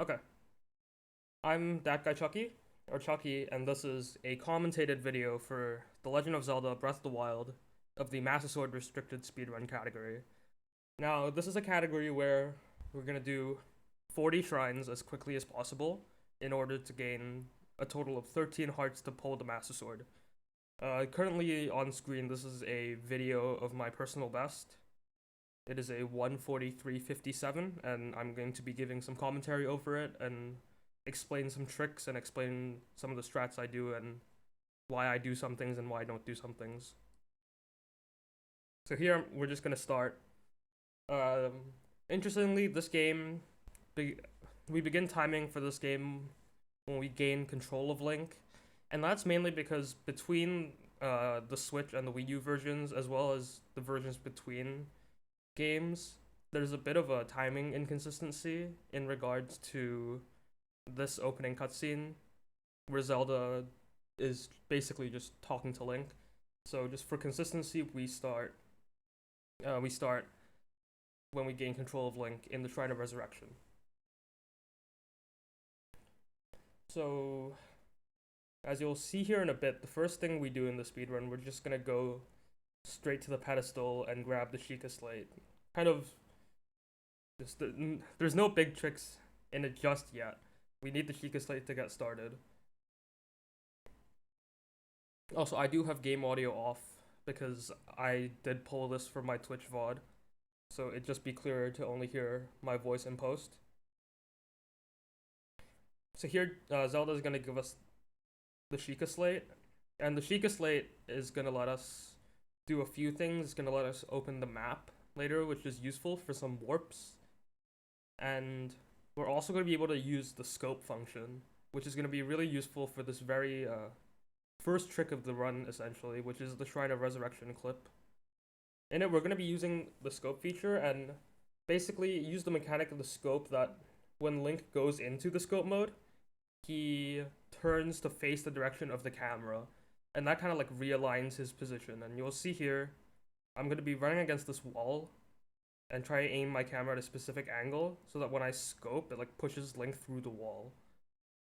Okay, I'm that guy Chucky, or Chucky, and this is a commentated video for The Legend of Zelda Breath of the Wild of the Master Sword Restricted Speedrun category. Now, this is a category where we're gonna do 40 shrines as quickly as possible in order to gain a total of 13 hearts to pull the Master Sword. Currently on screen, this is a video of my personal best. It is a 1:43:57, and I'm going to be giving some commentary over it and explain some tricks and explain some of the strats I do and why I do some things and why I don't do some things. So here we're just gonna start. Interestingly, this game, we begin timing for this game when we gain control of Link, and that's mainly because between the Switch and the Wii U versions, as well as the versions between games, there's a bit of a timing inconsistency in regards to this opening cutscene where Zelda is basically just talking to Link. So just for consistency, we start when we gain control of Link in the Shrine of Resurrection. So as you'll see here in a bit, the first thing we do in the speedrun, we're just gonna go straight to the pedestal and grab the Sheikah Slate. Kind of just there's no big tricks in it just yet. We need the Sheikah Slate to get started. Also, I do have game audio off because I did pull this for my Twitch VOD, so it'd just be clearer to only hear my voice in post. So here, Zelda's gonna give us the Sheikah Slate, and the Sheikah Slate is gonna let us do a few things. It's gonna let us open the map later, which is useful for some warps, and we're also gonna be able to use the scope function, which is gonna be really useful for this very first trick of the run, essentially, which is the Shrine of Resurrection clip. In it, we're going to be using the scope feature and basically use the mechanic of the scope that when Link goes into the scope mode, he turns to face the direction of the camera, and that kind of like realigns his position. And you'll see here, I'm going to be running against this wall and try to aim my camera at a specific angle so that when I scope, it like pushes Link through the wall.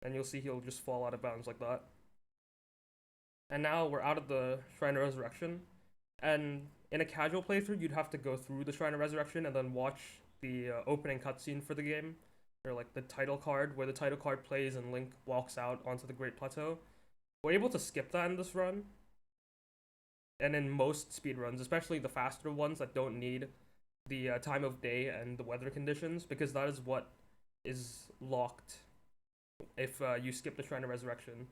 And you'll see he'll just fall out of bounds like that. And now we're out of the Shrine of Resurrection. And in a casual playthrough, you'd have to go through the Shrine of Resurrection and then watch the opening cutscene for the game, or like the title card, where the title card plays and Link walks out onto the Great Plateau. We're able to skip that in this run. And in most speedruns, especially the faster ones that don't need the time of day and the weather conditions, because that is what is locked if you skip the Shrine of Resurrection.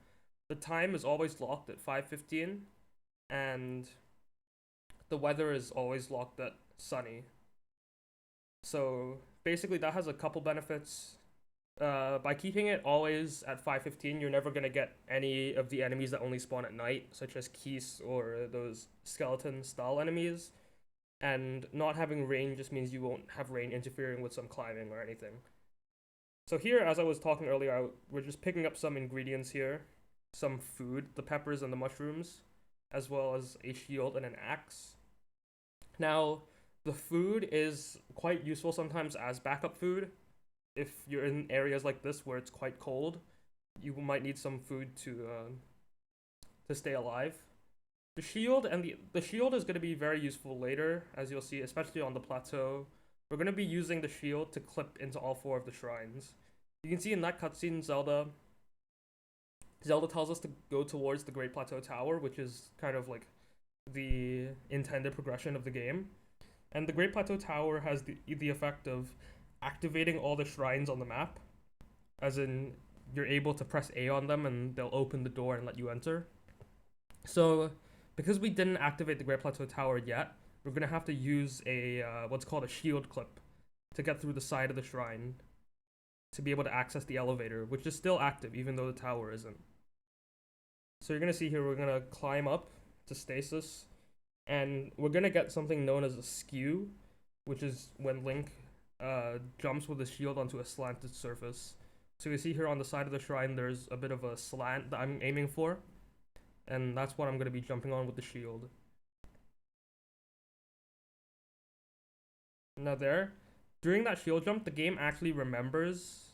The time is always locked at 5:15, and the weather is always locked at sunny. So basically, that has a couple benefits. By keeping it always at 5:15, you're never gonna get any of the enemies that only spawn at night, such as Keese or those skeleton-style enemies. And not having rain just means you won't have rain interfering with some climbing or anything. So here, as I was talking earlier, we're just picking up some ingredients here. Some food, the peppers and the mushrooms, as well as a shield and an axe. Now, the food is quite useful sometimes as backup food. If you're in areas like this where it's quite cold, you might need some food to stay alive. The shield and the shield is going to be very useful later, as you'll see, especially on the plateau. We're going to be using the shield to clip into all 4 of the shrines. You can see in that cutscene, Zelda tells us to go towards the Great Plateau Tower, which is kind of like the intended progression of the game. And the Great Plateau Tower has the effect of activating all the shrines on the map, as in you're able to press A on them and they'll open the door and let you enter. So because we didn't activate the Great Plateau Tower yet, we're going to have to use a what's called a shield clip to get through the side of the shrine to be able to access the elevator, which is still active even though the tower isn't. So you're going to see here, we're going to climb up to stasis, and we're going to get something known as a skew, which is when Link jumps with his shield onto a slanted surface. So you see here on the side of the shrine, there's a bit of a slant that I'm aiming for, and that's what I'm going to be jumping on with the shield. Now there, during that shield jump, the game actually remembers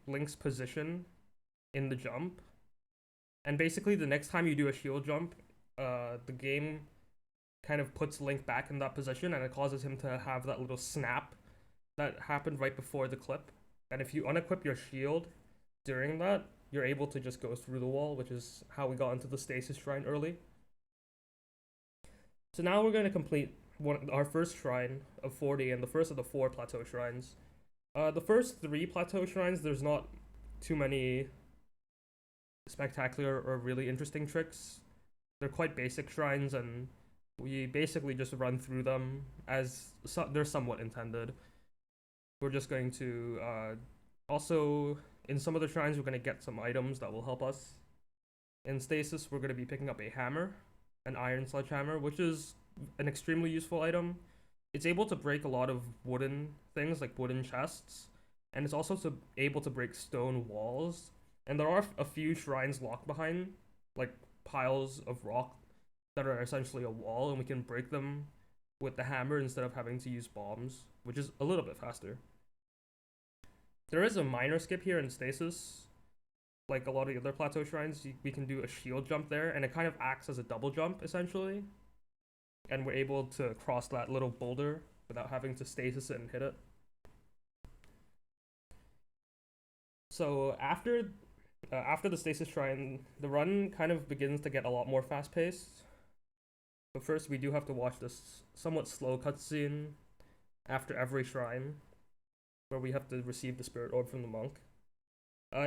Link's position in the jump. And basically, the next time you do a shield jump, the game kind of puts Link back in that position, and it causes him to have that little snap that happened right before the clip. And if you unequip your shield during that, you're able to just go through the wall, which is how we got into the stasis shrine early. So now we're going to complete our first shrine of 40 and the first of the 4 plateau shrines. The first 3 plateau shrines, there's not too many spectacular or really interesting tricks. They're quite basic shrines, and we basically just run through them as they're somewhat intended. We're just going to also, in some of the shrines, we're going to get some items that will help us. In stasis, we're going to be picking up a hammer, an iron sledgehammer, which is an extremely useful item. It's able to break a lot of wooden things, like wooden chests, and it's also able to break stone walls. And there are a few shrines locked behind, like piles of rock that are essentially a wall, and we can break them with the hammer instead of having to use bombs, which is a little bit faster. There is a minor skip here in stasis. Like a lot of the other plateau shrines, we can do a shield jump there, and it kind of acts as a double jump, essentially. And we're able to cross that little boulder without having to stasis it and hit it. So after the stasis shrine, the run kind of begins to get a lot more fast-paced. But first, we do have to watch this somewhat slow cutscene after every shrine, where we have to receive the spirit orb from the monk.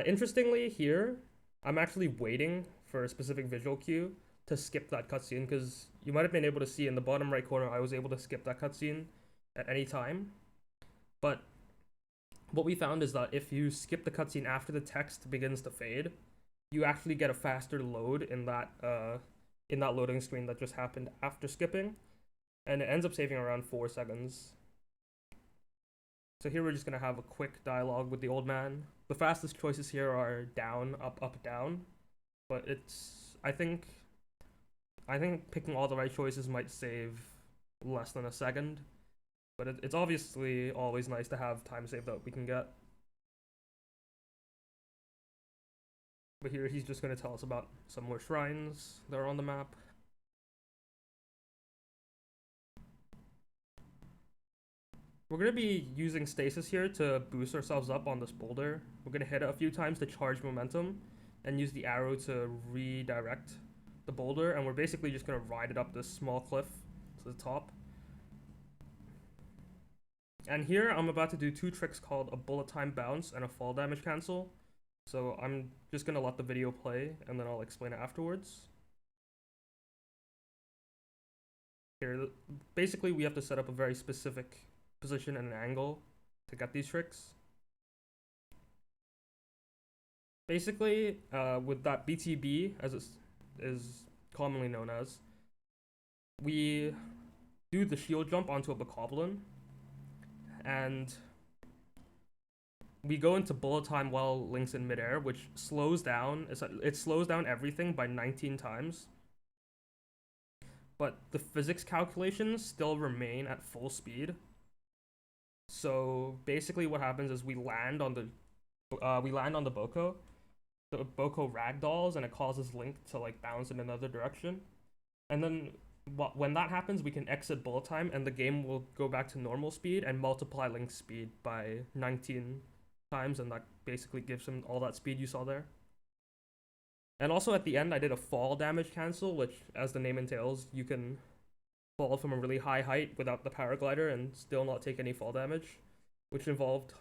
Interestingly, here, I'm actually waiting for a specific visual cue to skip that cutscene, because you might have been able to see in the bottom right corner, I was able to skip that cutscene at any time. But what we found is that if you skip the cutscene after the text begins to fade, you actually get a faster load in that loading screen that just happened after skipping, and it ends up saving around 4 seconds. So here we're just gonna have a quick dialogue with the old man. The fastest choices here are down, up, up, down, but I think picking all the right choices might save less than a second, but it's obviously always nice to have time save that we can get. But here he's just going to tell us about some more shrines that are on the map. We're going to be using stasis here to boost ourselves up on this boulder. We're going to hit it a few times to charge momentum and use the arrow to redirect the boulder, and we're basically just going to ride it up this small cliff to the top. And here I'm about to do 2 tricks called a bullet time bounce and a fall damage cancel. So I'm just going to let the video play, and then I'll explain it afterwards. Here, basically we have to set up a very specific position and an angle to get these tricks. Basically, with that BTB, as it is commonly known as, we do the shield jump onto a bokoblin, and we go into bullet time while Link's in midair, which slows down. It slows down everything by 19 times. But the physics calculations still remain at full speed. So basically, what happens is we land on the Boko. The Boko ragdolls, and it causes Link to like bounce in another direction. And then when that happens, we can exit bullet time, and the game will go back to normal speed and multiply Link's speed by 19 times, and that basically gives him all that speed you saw there. And also at the end, I did a fall damage cancel, which, as the name entails, you can fall from a really high height without the paraglider and still not take any fall damage, which involved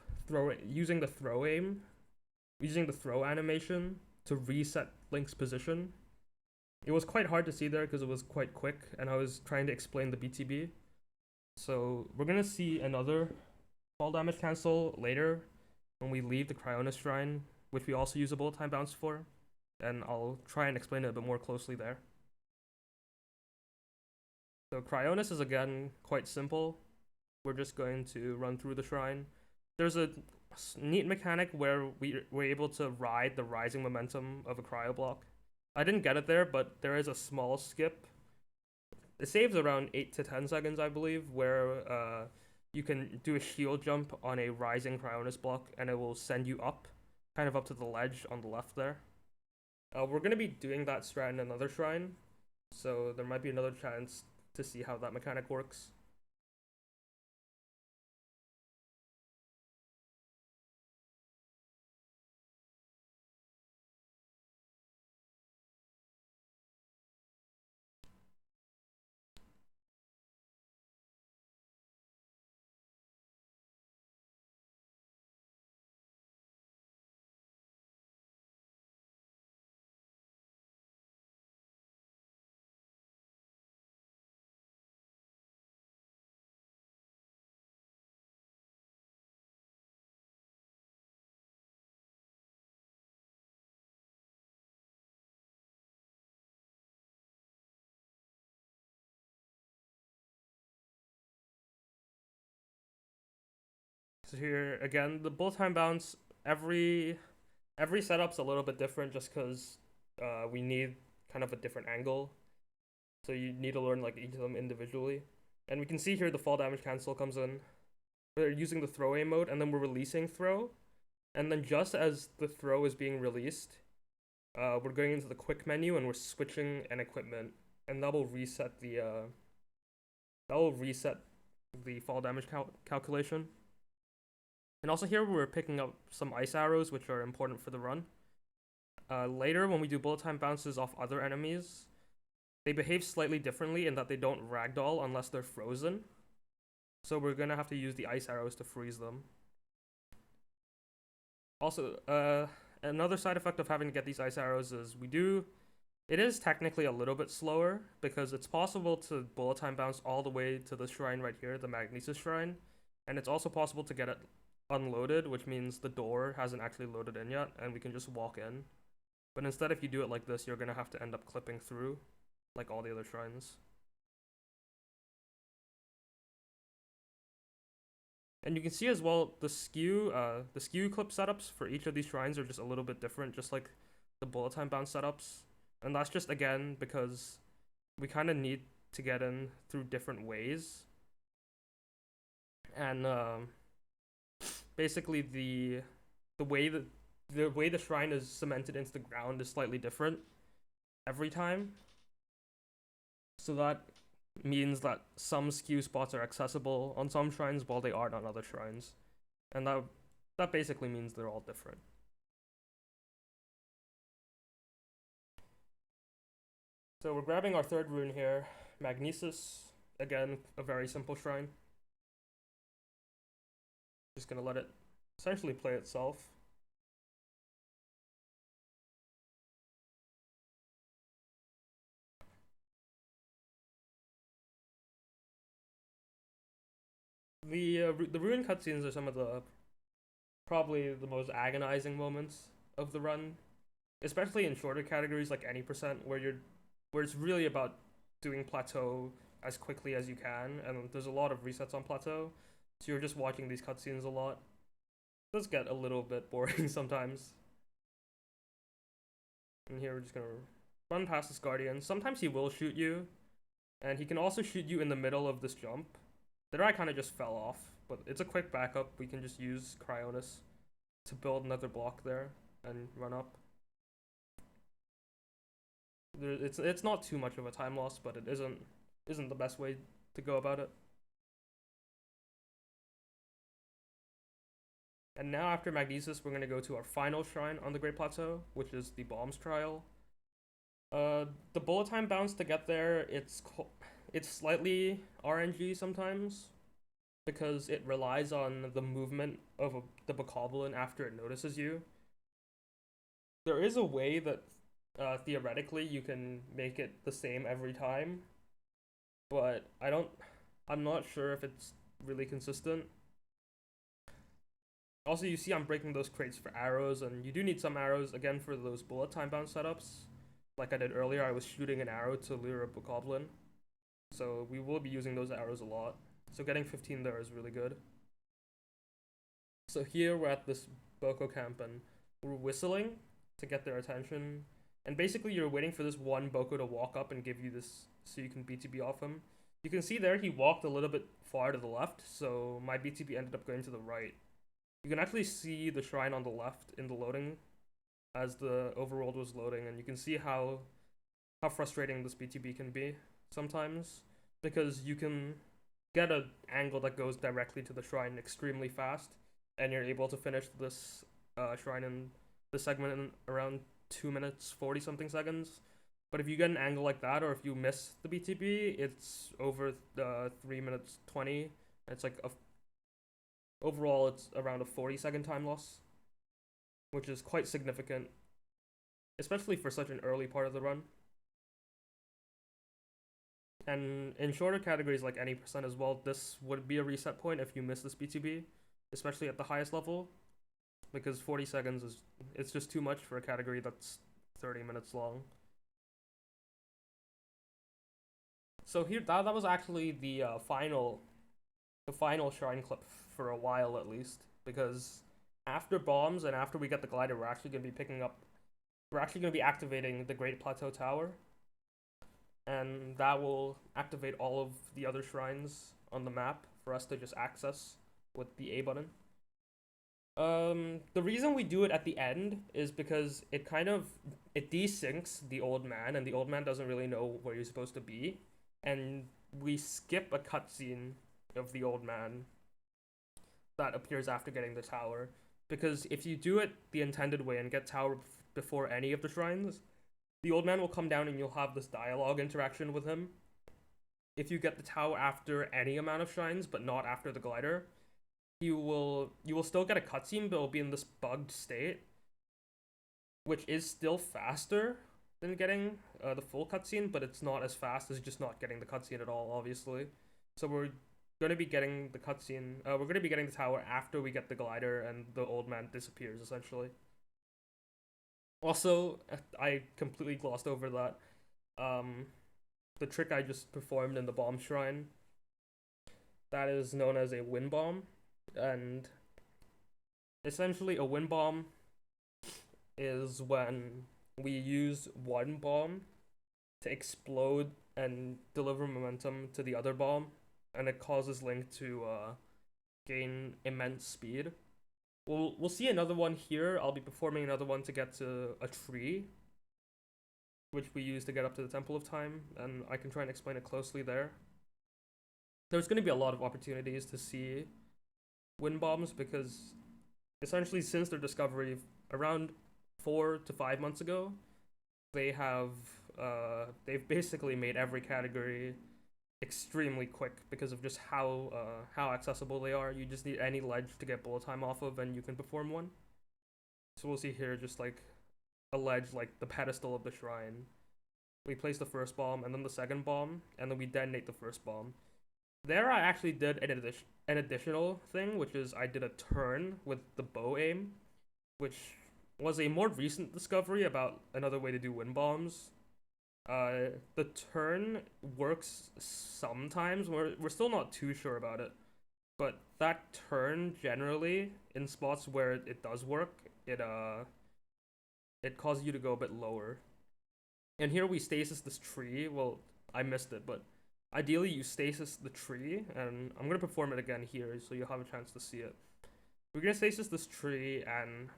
using the throw animation to reset Link's position. It was quite hard to see there because it was quite quick, and I was trying to explain the BTB. So we're gonna see another fall damage cancel later when we leave the Cryonis Shrine, which we also use a bullet time bounce for, and I'll try and explain it a bit more closely there. So Cryonis is again quite simple. We're just going to run through the shrine. There's a neat mechanic where we're able to ride the rising momentum of a cryo block. I didn't get it there, but there is a small skip. It saves around 8 to 10 seconds, I believe, where you can do a shield jump on a rising Cryonis block, and it will send you up, kind of up to the ledge on the left there. We're gonna be doing that strat in another shrine, so there might be another chance to see how that mechanic works. So here again, the bullet time bounce, every setup's a little bit different just because we need kind of a different angle. So you need to learn like each of them individually. And we can see here the fall damage cancel comes in. We're using the throwaway mode, and then we're releasing throw. And then just as the throw is being released, we're going into the quick menu and we're switching an equipment, and that will reset the fall damage calculation. And also here we're picking up some ice arrows, which are important for the run. Later, when we do bullet time bounces off other enemies, they behave slightly differently in that they don't ragdoll unless they're frozen. So we're gonna have to use the ice arrows to freeze them. Also, another side effect of having to get these ice arrows is it is technically a little bit slower because it's possible to bullet time bounce all the way to the shrine right here, the Magnesis shrine, and it's also possible to get it unloaded, which means the door hasn't actually loaded in yet and we can just walk in. But instead, if you do it like this, you're gonna have to end up clipping through like all the other shrines. And you can see as well the skew clip setups for each of these shrines are just a little bit different, just like the bullet time bounce setups. And that's just again because we kind of need to get in through different ways. And basically the way the shrine is cemented into the ground is slightly different every time. So that means that some skew spots are accessible on some shrines while they aren't on other shrines. And that basically means they're all different. So we're grabbing our third rune here, Magnesis. Again, a very simple shrine. Just gonna let it essentially play itself. The rune cutscenes are some of the probably the most agonizing moments of the run, especially in shorter categories like any percent, where it's really about doing plateau as quickly as you can, and there's a lot of resets on plateau, so you're just watching these cutscenes a lot. It does get a little bit boring sometimes. And here we're just gonna run past this guardian. Sometimes he will shoot you, and he can also shoot you in the middle of this jump. There I kind of just fell off, but it's a quick backup. We can just use Cryonis to build another block there and run up. It's not too much of a time loss, but it isn't the best way to go about it. And now after Magnesis, we're gonna go to our final shrine on the Great Plateau, which is the Bombs Trial. The bullet time bounce to get there, it's slightly RNG sometimes because it relies on the movement of the Bokoblin after it notices you. There is a way that theoretically you can make it the same every time, but I'm not sure if it's really consistent. Also, you see I'm breaking those crates for arrows, and you do need some arrows again for those bullet time bounce setups. Like I did earlier, I was shooting an arrow to lure a Bokoblin, so we will be using those arrows a lot. So getting 15 there is really good. So here we're at this Boko camp, and we're whistling to get their attention. And basically you're waiting for this one Boko to walk up and give you this so you can BTB off him. You can see there he walked a little bit far to the left, so my BTB ended up going to the right. You can actually see the shrine on the left in the loading as the overworld was loading, and you can see how frustrating this BTB can be sometimes, because you can get an angle that goes directly to the shrine extremely fast, and you're able to finish this shrine in this segment in around 2 minutes 40 something seconds. But if you get an angle like that, or if you miss the BTB, it's over 3 minutes 20. It's like overall it's around a 40-second time loss, which is quite significant, especially for such an early part of the run. And in shorter categories like any percent as well, this would be a reset point if you miss this BTB, especially at the highest level, because 40 seconds is it's just too much for a category that's 30 minutes long. So here that was actually the final shrine clip for a while at least, because after bombs and after we get the glider, we're actually going to be activating the Great Plateau Tower, and that will activate all of the other shrines on the map for us to just access with the A button. The reason we do it at the end is because it desyncs the old man, and the old man doesn't really know where he's supposed to be, and we skip a cutscene of the old man that appears after getting the tower. Because if you do it the intended way and get tower before any of the shrines, the old man will come down and you'll have this dialogue interaction with him. If you get the tower after any amount of shrines, but not after the glider, you will still get a cutscene, but it'll be in this bugged state, which is still faster than getting the full cutscene, but it's not as fast as just not getting the cutscene at all, obviously. So we're going to be getting the cutscene. We're going to be getting the tower after we get the glider and the old man disappears, essentially. Also, I completely glossed over that. The trick I just performed in the bomb shrine, that is known as a wind bomb, and essentially a wind bomb is when we use one bomb to explode and deliver momentum to the other bomb, and it causes Link to gain immense speed. We'll see another one here. I'll be performing another one to get to a tree, which we use to get up to the Temple of Time, and I can try and explain it closely there. There's going to be a lot of opportunities to see wind bombs, because essentially since their discovery around 4 to 5 months ago, they've basically made every category extremely quick because of just how accessible they are. You just need any ledge to get bullet time off of, and you can perform one. So we'll see here just like a ledge, like the pedestal of the shrine. We place the first bomb and then the second bomb, and then we detonate the first bomb. There I actually did an additional thing, which is I did a turn with the bow aim, which was a more recent discovery about another way to do wind bombs. The turn works sometimes. We're still not too sure about it, but that turn generally in spots where it does work, it causes you to go a bit lower. And here we stasis this tree. Well, I missed it, but ideally you stasis the tree, and I'm gonna perform it again here so you'll have a chance to see it. We're gonna stasis this tree and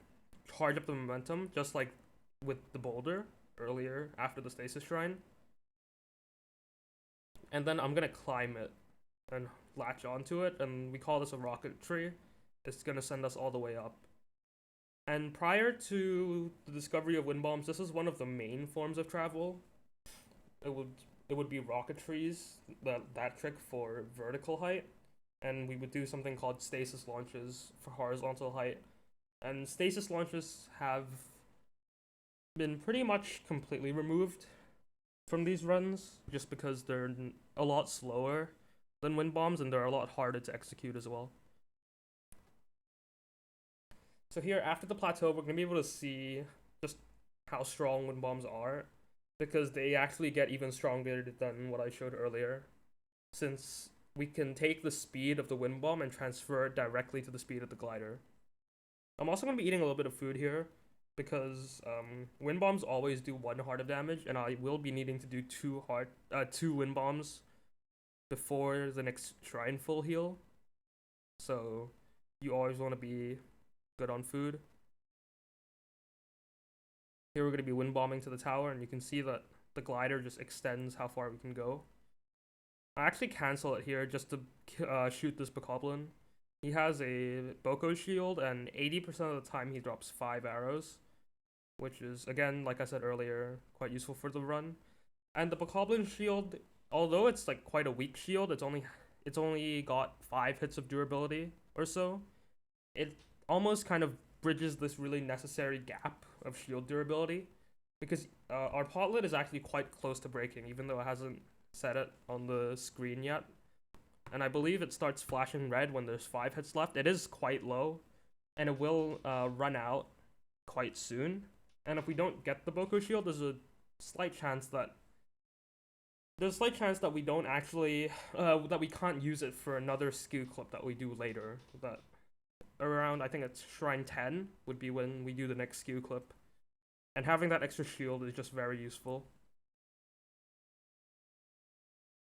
charge up the momentum, just like with the boulder earlier after the stasis shrine. And then I'm gonna climb it and latch onto it, and we call this a rocket tree. It's gonna send us all the way up. And prior to the discovery of wind bombs, this is one of the main forms of travel. It would be rocket trees, that trick for vertical height, and we would do something called stasis launches for horizontal height. And stasis launches have been pretty much completely removed from these runs, just because they're a lot slower than wind bombs and they're a lot harder to execute as well. So here, after the plateau, we're going to be able to see just how strong wind bombs are, because they actually get even stronger than what I showed earlier, since we can take the speed of the wind bomb and transfer it directly to the speed of the glider. I'm also going to be eating a little bit of food here, because wind bombs always do 1 heart of damage, and I will be needing to do two wind bombs, before the next shrine full heal. So you always want to be good on food. Here we're going to be wind bombing to the tower, and you can see that the glider just extends how far we can go. I actually cancel it here just to shoot this bokoblin. He has a Boko shield, and 80% of the time he drops 5 arrows, which is, again, like I said earlier, quite useful for the run. And the bokoblin shield, although it's like quite a weak shield, it's only got 5 hits of durability or so. It almost kind of bridges this really necessary gap of shield durability, because our potlet is actually quite close to breaking, even though it hasn't set it on the screen yet. And I believe it starts flashing red when there's 5 hits left. It is quite low, and it will run out quite soon. And if we don't get the Boko shield, there's a slight chance that we don't actually that we can't use it for another skew clip that we do later. That around, I think it's Shrine 10 would be when we do the next skew clip. And having that extra shield is just very useful.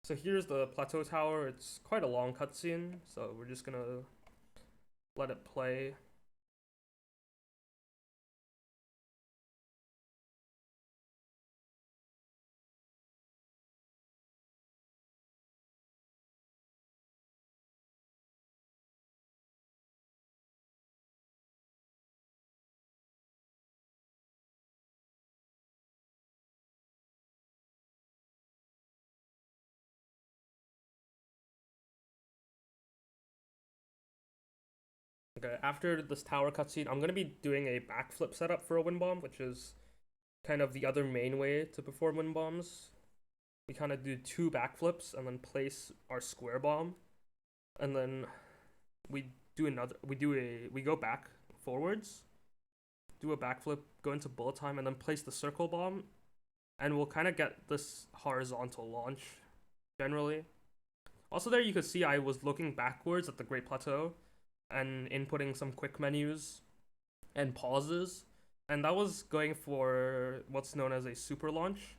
So here's the plateau tower. It's quite a long cutscene, so we're just gonna let it play. Okay, after this tower cutscene, I'm gonna be doing a backflip setup for a wind bomb, which is kind of the other main way to perform wind bombs. We kind of do 2 backflips and then place our square bomb, and then we go back forwards, do a backflip, go into bullet time, and then place the circle bomb, and we'll kind of get this horizontal launch generally. Also, there you could see I was looking backwards at the Great Plateau and inputting some quick menus and pauses, and that was going for what's known as a super launch.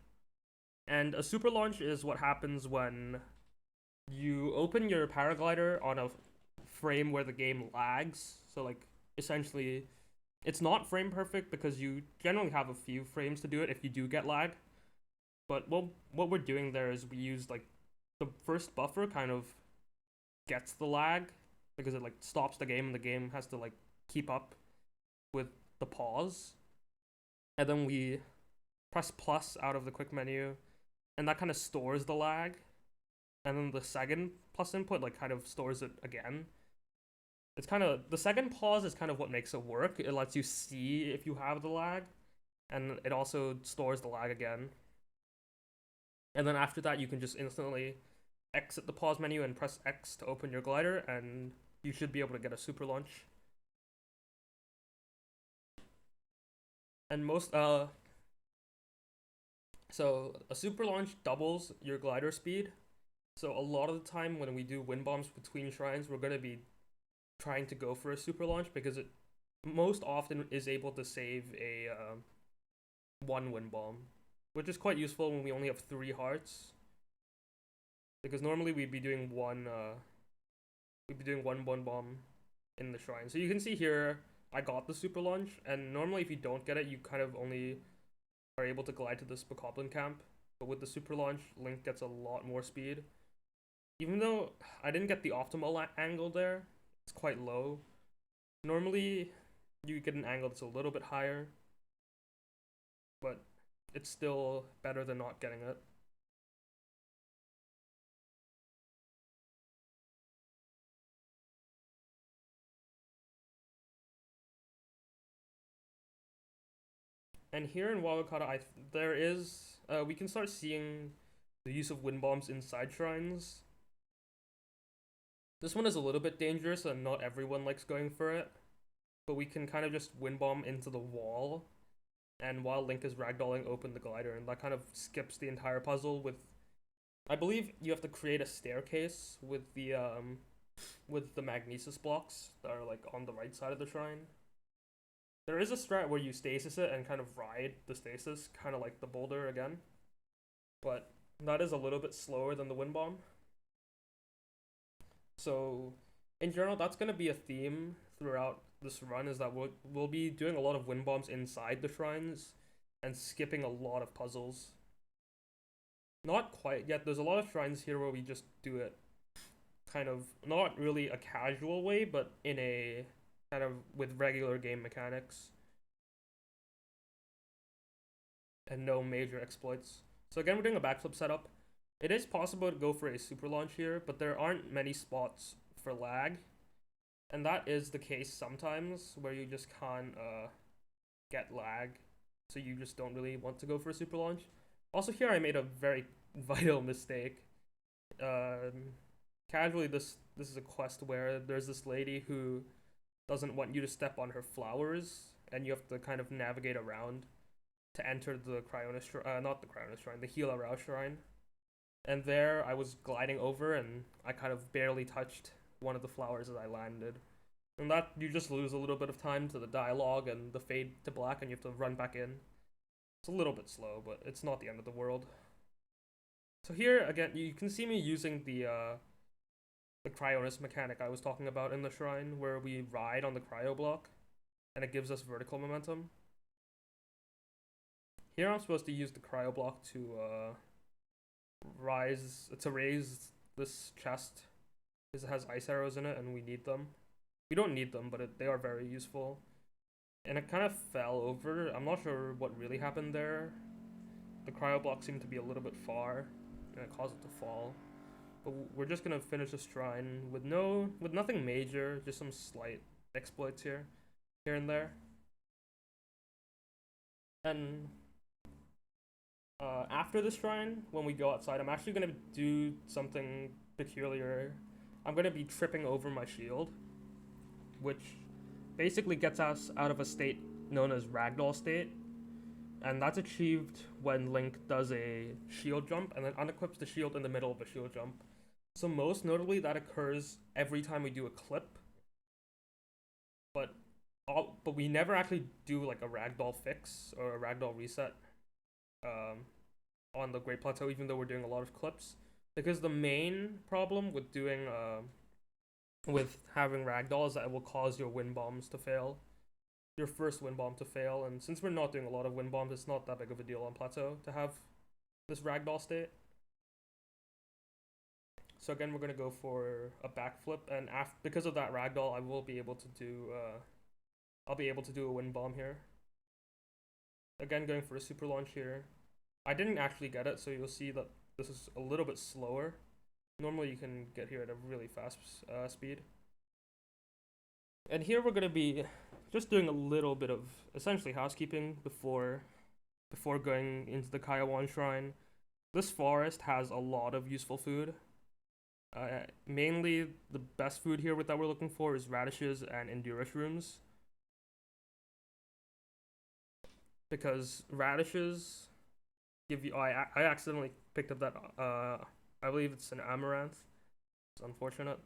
And a super launch is what happens when you open your paraglider on a frame where the game lags. So like essentially it's not frame perfect because you generally have a few frames to do it if you do get lag. But what we're doing there is we use like the first buffer kind of gets the lag because it like stops the game and the game has to like keep up with the pause. And then we press plus out of the quick menu, and that kind of stores the lag. And then the second plus input like kind of stores it again. It's kind of, the second pause is kind of what makes it work. It lets you see if you have the lag, and it also stores the lag again. And then after that, you can just instantly exit the pause menu and press X to open your glider, and you should be able to get a super launch. And so a super launch doubles your glider speed. So a lot of the time when we do wind bombs between shrines, we're going to be trying to go for a super launch because it most often is able to save a 1 wind bomb, which is quite useful when we only have 3 hearts. Because normally we'd be doing one wind bomb in the shrine. So you can see here I got the super launch, and normally if you don't get it, you kind of only are able to glide to this bokoblin camp. But with the super launch, Link gets a lot more speed. Even though I didn't get the optimal angle there, it's quite low. Normally you get an angle that's a little bit higher, but it's still better than not getting it. And here in Wagakata, there is we can start seeing the use of wind bombs inside shrines. This one is a little bit dangerous and not everyone likes going for it, but we can kind of just wind bomb into the wall, and while Link is ragdolling, open the glider, and that kind of skips the entire puzzle. With, I believe you have to create a staircase with the magnesis blocks that are like on the right side of the shrine. There is a strat where you stasis it and kind of ride the stasis, kind of like the boulder again, but that is a little bit slower than the wind bomb. So in general, that's gonna be a theme throughout this run, is that we'll be doing a lot of wind bombs inside the shrines and skipping a lot of puzzles. Not quite yet. There's a lot of shrines here where we just do it kind of not really a casual way, but in a kind of with regular game mechanics and no major exploits. So again, we're doing a backflip setup. It is possible to go for a super launch here, but there aren't many spots for lag, and that is the case sometimes where you just can't get lag, so you just don't really want to go for a super launch. Also, here I made a very vital mistake. Casually, this is a quest where there's this lady who doesn't want you to step on her flowers, and you have to kind of navigate around to enter the Cryonis not the Cryonis shrine, the Heal Arouse shrine. And there, I was gliding over, and I kind of barely touched one of the flowers as I landed. And that, you just lose a little bit of time to the dialogue and the fade to black, and you have to run back in. It's a little bit slow, but it's not the end of the world. So here, again, you can see me using the Cryonis mechanic I was talking about in the shrine, where we ride on the cryo block, and it gives us vertical momentum. Here I'm supposed to use the cryo block to raise this chest, because it has ice arrows in it, and we need them. We don't need them, but they are very useful. And it kind of fell over. I'm not sure what really happened there. The cryo block seemed to be a little bit far, and it caused it to fall. But we're just gonna finish this shrine with nothing major, just some slight exploits here and there. And after this shrine, when we go outside, I'm actually gonna do something peculiar. I'm gonna be tripping over my shield, which basically gets us out of a state known as ragdoll state, and that's achieved when Link does a shield jump and then unequips the shield in the middle of a shield jump. So most notably, that occurs every time we do a clip, but we never actually do like a ragdoll fix or a ragdoll reset on the Great Plateau, even though we're doing a lot of clips, because the main problem with doing with having ragdoll is that it will cause your wind bombs to fail, your first wind bomb to fail, and since we're not doing a lot of wind bombs, it's not that big of a deal on Plateau to have this ragdoll state. So again, we're gonna go for a backflip, and because of that ragdoll, I will be able to do I'll be able to do a wind bomb here. Again, going for a super launch here. I didn't actually get it, so you'll see that this is a little bit slower. Normally you can get here at a really fast speed. And here we're gonna be just doing a little bit of essentially housekeeping before going into the Kaiwan Shrine. This forest has a lot of useful food. Mainly the best food here that we're looking for is radishes and Endura shrooms, because radishes give you. I accidentally picked up that. I believe it's an amaranth. It's unfortunate.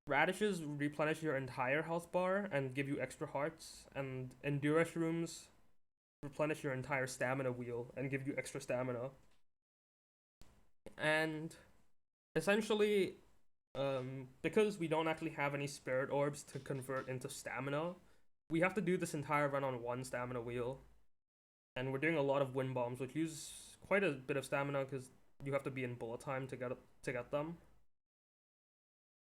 Radishes replenish your entire health bar and give you extra hearts, and Endura shrooms replenish your entire stamina wheel and give you extra stamina. And essentially, because we don't actually have any spirit orbs to convert into stamina, we have to do this entire run on one stamina wheel. And we're doing a lot of wind bombs, which use quite a bit of stamina because you have to be in bullet time to get them.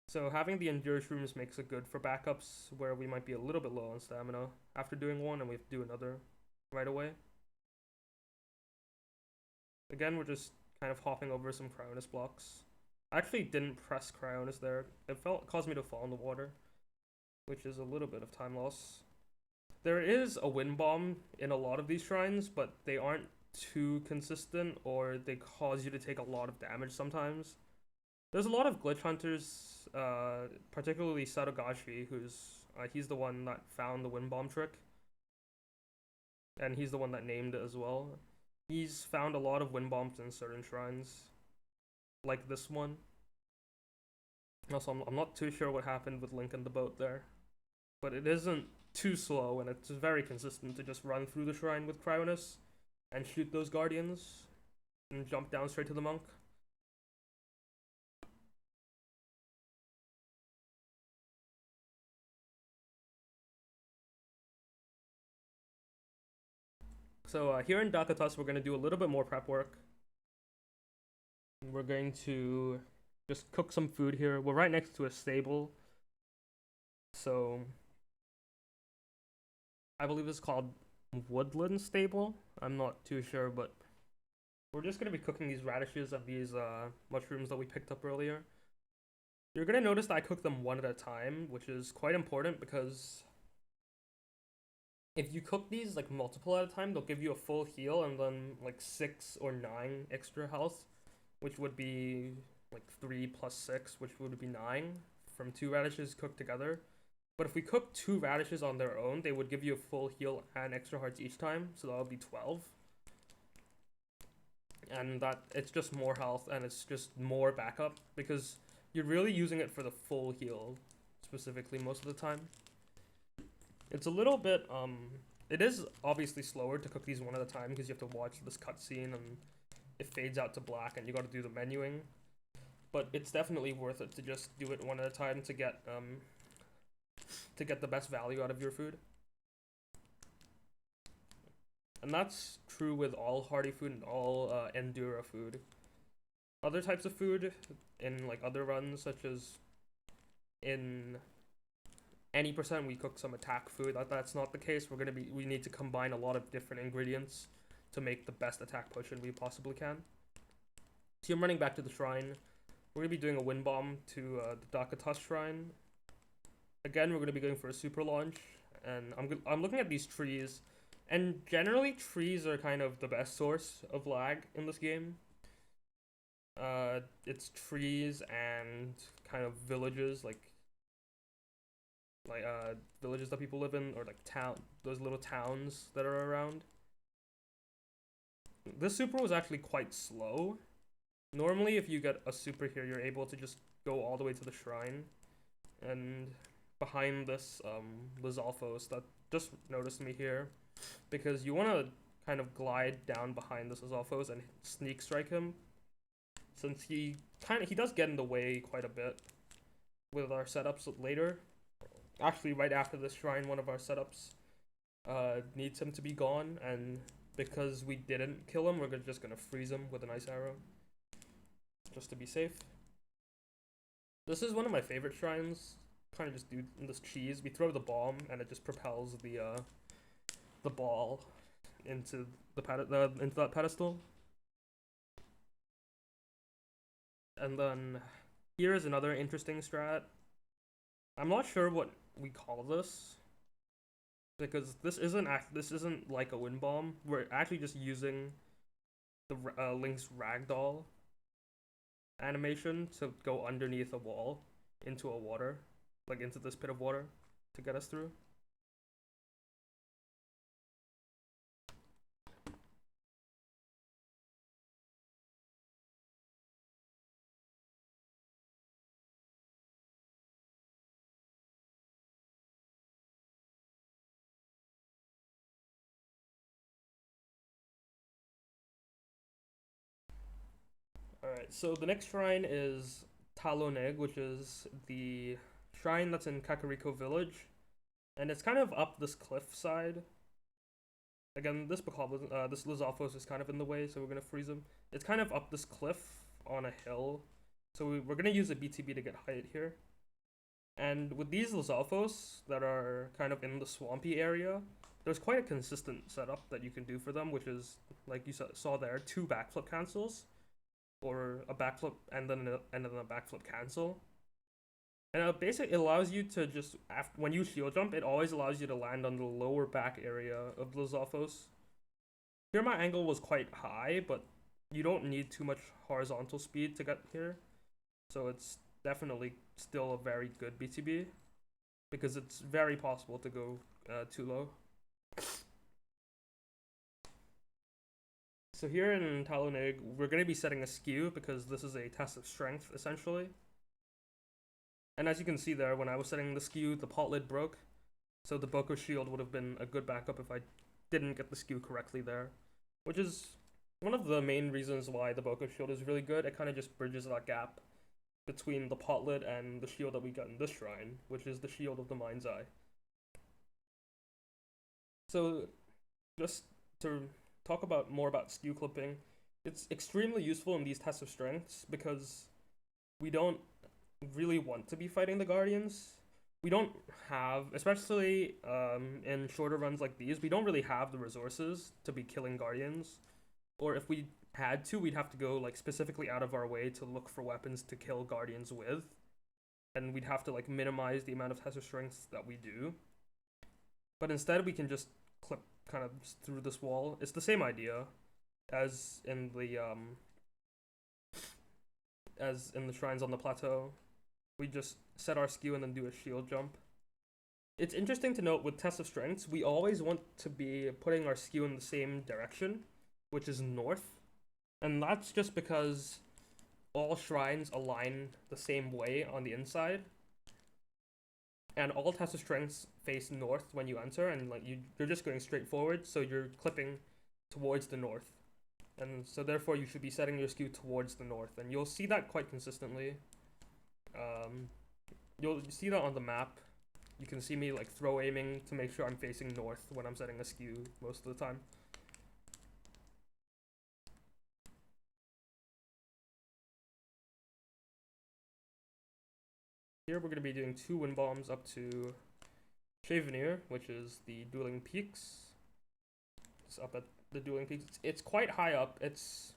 So having the Endure Shrooms makes it good for backups where we might be a little bit low on stamina after doing one and we have to do another right away. Again, we're just kind of hopping over some Cryonis blocks. I actually didn't press Cryonis there. It caused me to fall in the water, which is a little bit of time loss. There is a wind bomb in a lot of these shrines, but they aren't too consistent, or they cause you to take a lot of damage sometimes. There's a lot of glitch hunters, particularly Satogashi, he's the one that found the wind bomb trick, and he's the one that named it as well. He's found a lot of wind bombs in certain shrines, like this one. Also, I'm not too sure what happened with Link and the boat there, but it isn't too slow, and it's very consistent to just run through the shrine with Cryonis and shoot those guardians and jump down straight to the monk. So here in Dakatas, we're gonna do a little bit more prep work. We're going to just cook some food here. We're right next to a stable, so I believe it's called Woodland Stable. I'm not too sure, but we're just gonna be cooking these radishes and these mushrooms that we picked up earlier. You're gonna notice that I cook them one at a time, which is quite important because if you cook these like multiple at a time, they'll give you a full heal and then like 6 or 9 extra health, which would be like 3 plus 6, which would be 9 from 2 radishes cooked together. But if we cook 2 radishes on their own, they would give you a full heal and extra hearts each time, so that would be 12. And that it's just more health and it's just more backup because you're really using it for the full heal specifically most of the time. It's a little bit it is obviously slower to cook these one at a time because you have to watch this cutscene and it fades out to black and you got to do the menuing. But it's definitely worth it to just do it one at a time to get the best value out of your food. And that's true with all hearty food and all endura food. Other types of food in like other runs, such as in any percent, we cook some attack food. That's not the case. We need to combine a lot of different ingredients to make the best attack potion we possibly can. So I'm running back to the shrine. We're gonna be doing a wind bomb to the Dakatas shrine. Again, we're gonna be going for a super launch, and I'm looking at these trees, and generally trees are kind of the best source of lag in this game. It's trees and kind of villages, like villages that people live in, or like those little towns that are around. This super was actually quite slow. Normally, if you get a super here, you're able to just go all the way to the shrine, and behind this Lizalfos that just noticed me here, because you want to kind of glide down behind this Lizalfos and sneak strike him, since he does get in the way quite a bit with our setups later. Actually, right after this shrine, one of our setups needs him to be gone, and because we didn't kill him, we're just gonna freeze him with an ice arrow, just to be safe. This is one of my favorite shrines. Kind of just do this cheese. We throw the bomb, and it just propels the ball into into that pedestal. And then here is another interesting strat. I'm not sure what we call this because this isn't like a wind bomb. We're actually just using the Link's ragdoll animation to go underneath a wall into a water, like into this pit of water, to get us through. Alright, so the next shrine is Taloneg, which is the shrine that's in Kakariko Village. And it's kind of up this cliff side. Again, this Lizalfos is kind of in the way, so we're going to freeze him. It's kind of up this cliff on a hill. So we're going to use a BTB to get height here. And with these Lizalfos that are kind of in the swampy area, there's quite a consistent setup that you can do for them, which is, like you saw there, 2 backflip cancels. Or a backflip and then a backflip cancel. And basically, it allows you to just, when you shield jump, it always allows you to land on the lower back area of Lizalfos. Here my angle was quite high, but you don't need too much horizontal speed to get here. So it's definitely still a very good BTB, because it's very possible to go too low. So here in Taloneg, we're going to be setting a skew because this is a test of strength, essentially. And as you can see there, when I was setting the skew, the pot lid broke. So the Boko Shield would have been a good backup if I didn't get the skew correctly there. Which is one of the main reasons why the Boko Shield is really good. It kind of just bridges that gap between the pot lid and the shield that we got in this shrine, which is the Shield of the Mind's Eye. So just to talk about more about skew clipping. It's extremely useful in these tests of strengths because we don't really want to be fighting the Guardians. We don't have, especially in shorter runs like these, we don't really have the resources to be killing Guardians. Or if we had to, we'd have to go like specifically out of our way to look for weapons to kill Guardians with. And we'd have to like minimize the amount of test of strengths that we do. But instead we can just clip kind of through this wall. It's the same idea as in the shrines on the plateau. We just set our skew and then do a shield jump. It's interesting to note with tests of strengths, we always want to be putting our skew in the same direction, which is north. And that's just because all shrines align the same way on the inside. And all tests of strengths face north when you enter, and like you're just going straight forward, so you're clipping towards the north. And so therefore you should be setting your skew towards the north, and you'll see that quite consistently. You'll see that on the map. You can see me like throw aiming to make sure I'm facing north when I'm setting a skew most of the time. Here we're going to be doing 2 wind bombs up to Chevenir, which is the Dueling Peaks. It's up at the Dueling Peaks. It's quite high up. It's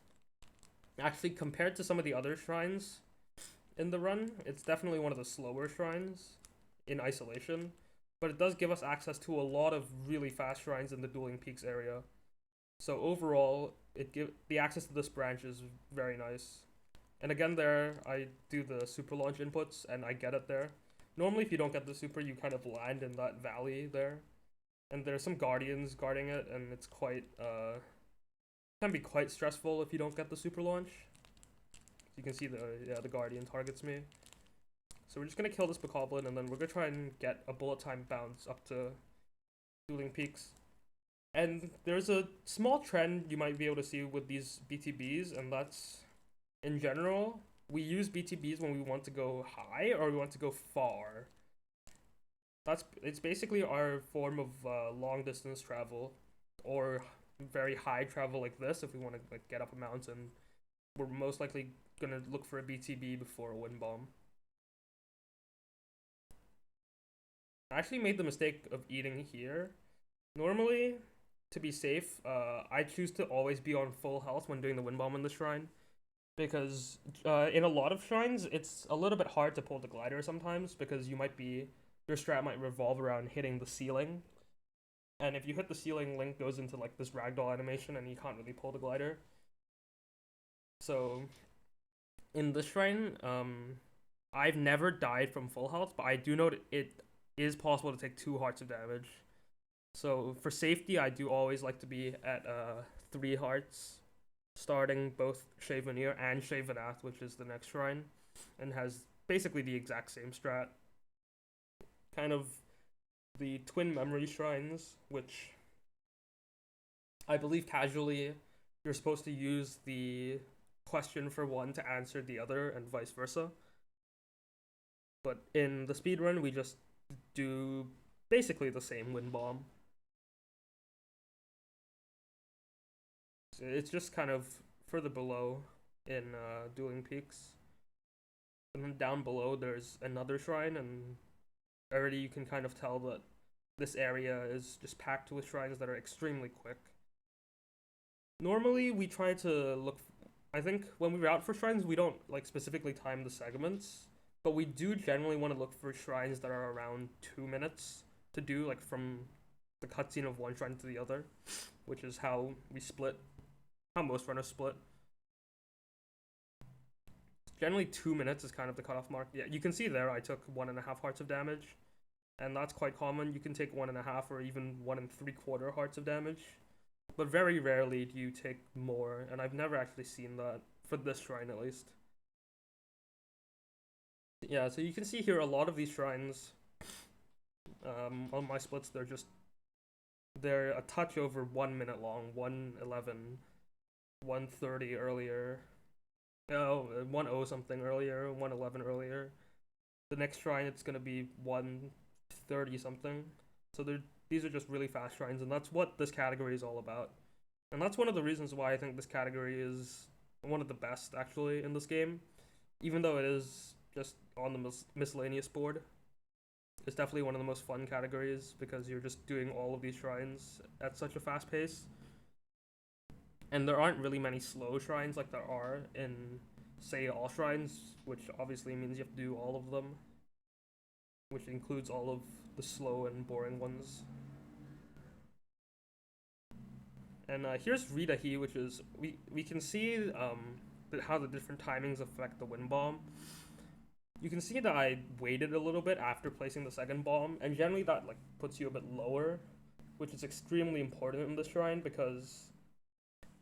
actually, compared to some of the other shrines in the run, it's definitely one of the slower shrines in isolation, but it does give us access to a lot of really fast shrines in the Dueling Peaks area. So overall, the access to this branch is very nice. And again, there I do the super launch inputs and I get it there. Normally, if you don't get the super, you kind of land in that valley there, and there's some guardians guarding it, and it's quite can be quite stressful if you don't get the super launch. You can see the guardian targets me. So we're just gonna kill this bokoblin, and then we're gonna try and get a bullet time bounce up to Dueling Peaks. And there's a small trend you might be able to see with these BTBs, and that's, in general, we use BTBs when we want to go high or we want to go far. It's basically our form of long distance travel, or very high travel like this. If we want to like get up a mountain, we're most likely gonna look for a BTB before a wind bomb. I actually made the mistake of eating here. Normally, to be safe, I choose to always be on full health when doing the wind bomb in the shrine, because in a lot of shrines it's a little bit hard to pull the glider sometimes, because your strat might revolve around hitting the ceiling, and if you hit the ceiling, Link goes into like this ragdoll animation and you can't really pull the glider. So in this shrine, I've never died from full health, but I do know that it is possible to take 2 hearts of damage. So for safety, I do always like to be at 3 hearts, starting both Chevenir and Chevenath, which is the next shrine, and has basically the exact same strat. Kind of the twin memory shrines, which I believe casually you're supposed to use the question for one to answer the other, and vice versa. But in the speedrun, we just do basically the same wind bomb. It's just kind of further below in Dueling Peaks. And then down below there's another shrine, and already you can kind of tell that this area is just packed with shrines that are extremely quick. Normally we try to look, I think when we route for shrines, we don't like specifically time the segments, but we do generally want to look for shrines that are around 2 minutes to do, like from the cutscene of one shrine to the other, which is how most runners split. Generally 2 minutes is kind of the cutoff mark. Yeah, you can see there I took 1.5 hearts of damage, and that's quite common. You can take 1.5 or even 1 3/4 hearts of damage, but very rarely do you take more, and I've never actually seen that for this shrine at least. Yeah, so you can see here a lot of these shrines on my splits, they're a touch over 1 minute long. 1:11, 1:30 earlier, 1:0 something earlier, 1:11 earlier. The next shrine it's gonna be 1:30 something. So these are just really fast shrines, and that's what this category is all about. And that's one of the reasons why I think this category is one of the best actually in this game, even though it is just on the miscellaneous board. It's definitely one of the most fun categories because you're just doing all of these shrines at such a fast pace. And there aren't really many slow shrines like there are in, say, all shrines, which obviously means you have to do all of them, which includes all of the slow and boring ones. And here's Rita He, which is we can see how the different timings affect the wind bomb. You can see that I waited a little bit after placing the second bomb, and generally that like puts you a bit lower, which is extremely important in this shrine because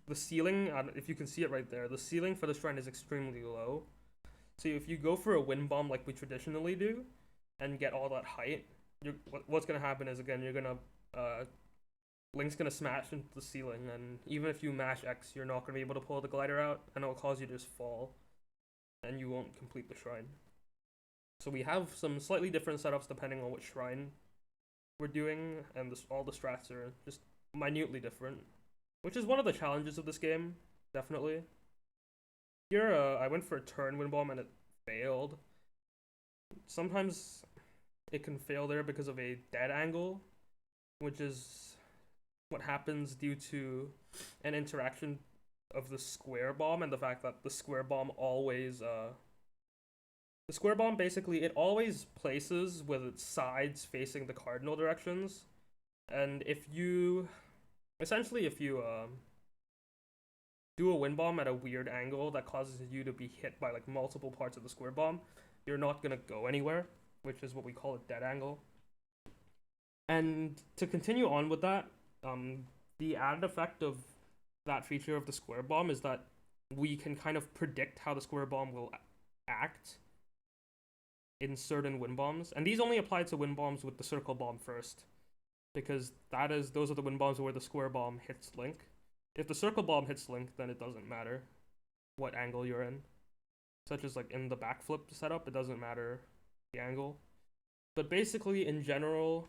the ceiling, if you can see it right there, the ceiling for the shrine is extremely low. So if you go for a wind bomb like we traditionally do, and get all that height, what's gonna happen is again you're gonna Link's gonna smash into the ceiling, and even if you mash X, you're not gonna be able to pull the glider out, and it'll cause you to just fall, and you won't complete the shrine. So we have some slightly different setups depending on which shrine we're doing, and all the strats are just minutely different, which is one of the challenges of this game, definitely. Here, I went for a turn wind bomb and it failed. Sometimes it can fail there because of a dead angle, which is what happens due to an interaction of the square bomb and the fact that the square bomb always the square bomb basically it always places with its sides facing the cardinal directions, and if you do a wind bomb at a weird angle that causes you to be hit by like multiple parts of the square bomb, you're not gonna go anywhere, which is what we call a dead angle. And to continue on with that, the added effect of that feature of the square bomb is that we can kind of predict how the square bomb will act in certain wind bombs, and these only apply to wind bombs with the circle bomb first, because those are the wind bombs where the square bomb hits Link. If the circle bomb hits Link, then it doesn't matter what angle you're in, such as like in the backflip setup, it doesn't matter the angle. But basically, in general,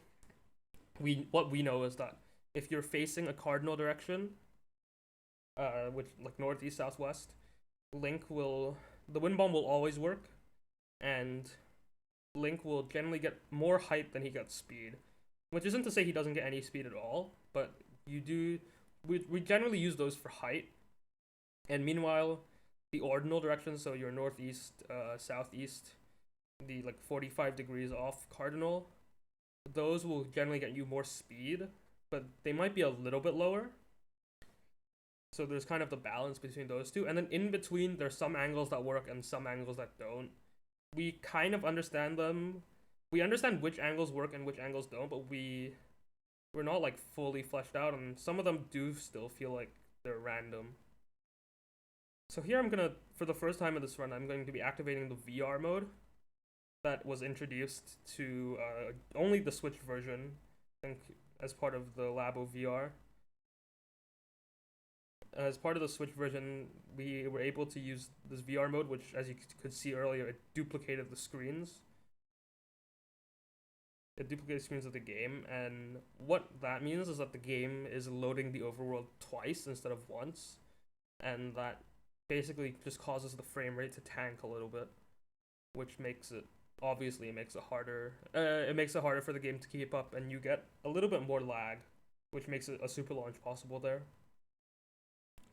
what we know is that if you're facing a cardinal direction, which like northeast, southwest, the wind bomb will always work, and Link will generally get more height than he gets speed, which isn't to say he doesn't get any speed at all, but we generally use those for height. And meanwhile, the ordinal directions, so your northeast, southeast, the like 45 degrees off cardinal, those will generally get you more speed, but they might be a little bit lower. So there's kind of the balance between those two, and then in between there's some angles that work and some angles that don't. We kind of understand them. We understand which angles work and which angles don't, but we're not like fully fleshed out, and some of them do still feel like they're random. So here for the first time in this run, I'm going to be activating the VR mode that was introduced to only the Switch version, I think, as part of the Labo VR. As part of the Switch version, we were able to use this VR mode, which, as you could see earlier, it duplicated the screens. It duplicated screens of the game, and what that means is that the game is loading the overworld twice instead of once, and that basically just causes the frame rate to tank a little bit, which makes it harder. It makes it harder for the game to keep up, and you get a little bit more lag, which makes it a super launch possible there.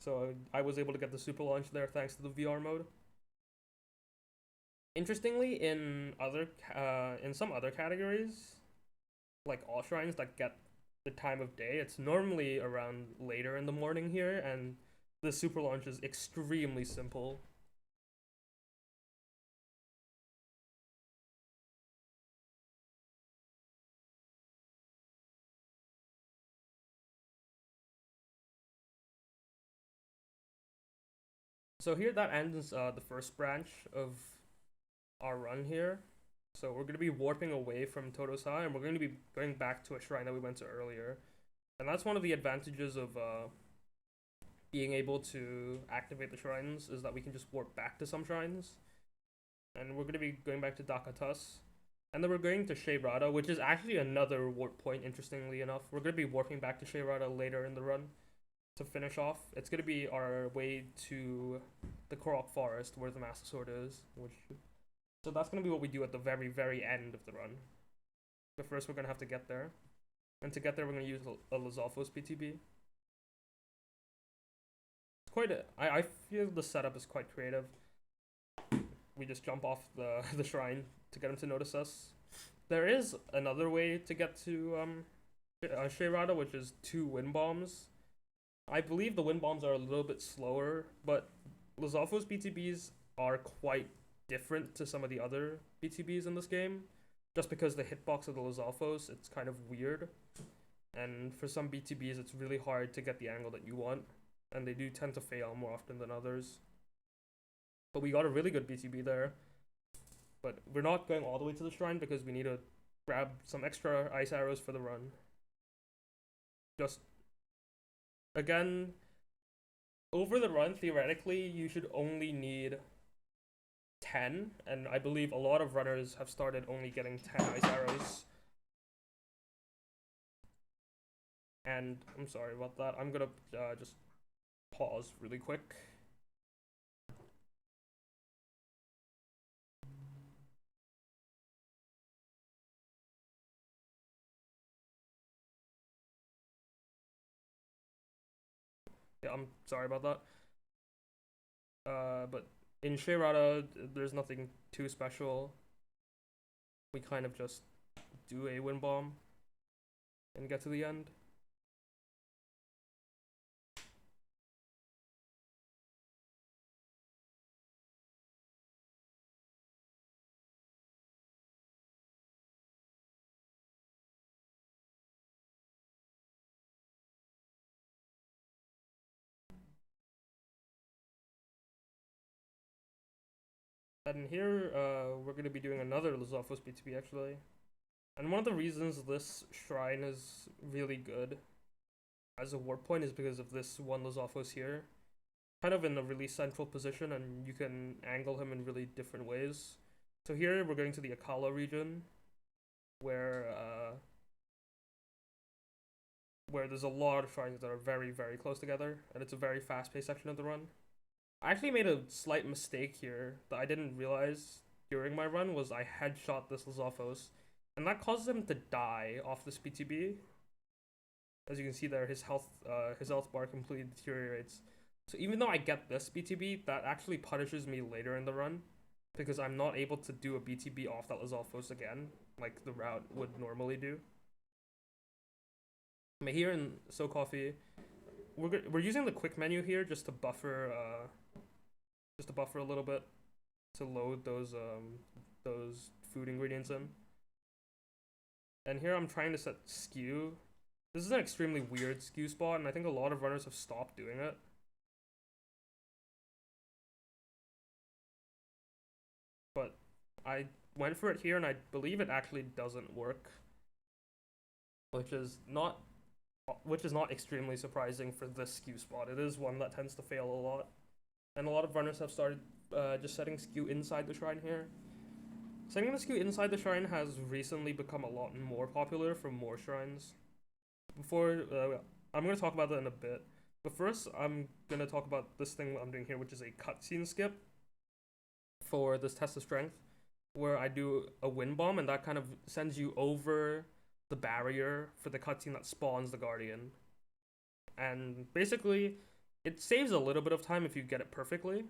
So I was able to get the super launch there thanks to the VR mode. Interestingly, in some other categories, like all shrines that get the time of day, it's normally around later in the morning here, and the super launch is extremely simple. So here that ends the first branch of our run here. So we're going to be warping away from Totosai, and we're going to be going back to a shrine that we went to earlier. And that's one of the advantages of being able to activate the shrines, is that we can just warp back to some shrines. And we're going to be going back to Dakatas. And then we're going to Sheirada, which is actually another warp point, interestingly enough. We're going to be warping back to Sheirada later in the run. to finish off. It's gonna be our way to the Korok Forest where the Master Sword is, so that's gonna be what we do at the very end of the run. But first we're gonna have to get there, and to get there we're gonna use a Lizalfos BTB. It's quite I feel the setup is quite creative. We just jump off the the shrine to get him to notice us. There is another way to get to Sheirada, which is 2 wind bombs. I believe the wind bombs are a little bit slower, but Lizalfos BTBs are quite different to some of the other BTBs in this game. Just because the hitbox of the Lizalfos, it's kind of weird. And for some BTBs, it's really hard to get the angle that you want. And they do tend to fail more often than others. But we got a really good BTB there. But we're not going all the way to the shrine because we need to grab some extra ice arrows for the run. Just, again, over the run, theoretically, you should only need 10. And I believe a lot of runners have started only getting 10 ice arrows. And I'm sorry about that. I'm gonna just pause really quick. Yeah, I'm sorry about that. But in Sheirada, there's nothing too special. We kind of just do a wind bomb and get to the end. And here, we're going to be doing another Lizalfos BTB actually. And one of the reasons this shrine is really good as a warp point is because of this one Lizalfos here. Kind of in a really central position, and you can angle him in really different ways. So here, we're going to the Akala region, where there's a lot of shrines that are very close together, and it's a very fast-paced section of the run. I actually made a slight mistake here that I didn't realize during my run was I headshot this Lizalfos, and that causes him to die off this BTB. As you can see there, his health bar completely deteriorates. So even though I get this BTB, that actually punishes me later in the run, because I'm not able to do a BTB off that Lizalfos again, like the route would normally do. But here in So Coffee, we're using the quick menu here just to buffer a little bit to load those food ingredients in. And here I'm trying to set skew. This is an extremely weird skew spot, and I think a lot of runners have stopped doing it. But I went for it here, and I believe it actually doesn't work, which is not extremely surprising for this skew spot. It is one that tends to fail a lot, and a lot of runners have started just setting skew inside the shrine here. Setting the skew inside the shrine has recently become a lot more popular for more shrines. I'm going to talk about that in a bit, but first I'm going to talk about this thing I'm doing here, which is a cutscene skip for this test of strength, where I do a wind bomb, and that kind of sends you over the barrier for the cutscene that spawns the Guardian. And basically, it saves a little bit of time if you get it perfectly,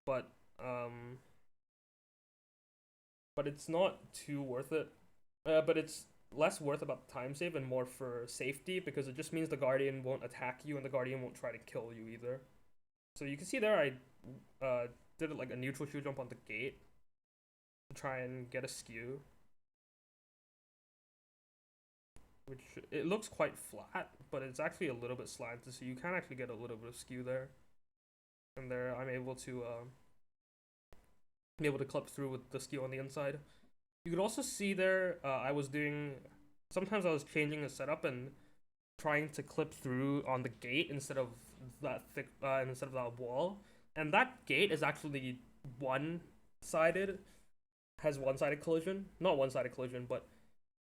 but it's not too worth it. But it's less worth about the time save and more for safety, because it just means the Guardian won't attack you and the Guardian won't try to kill you either. So you can see there I did like a neutral shoe jump on the gate to try and get a skew, which it looks quite flat, but it's actually a little bit slanted, so you can actually get a little bit of skew there. And there I'm able to clip through with the skew on the inside. You could also see there sometimes I was changing the setup and trying to clip through on the gate instead of that wall. And that gate is actually has one-sided collision. Not one-sided collision, but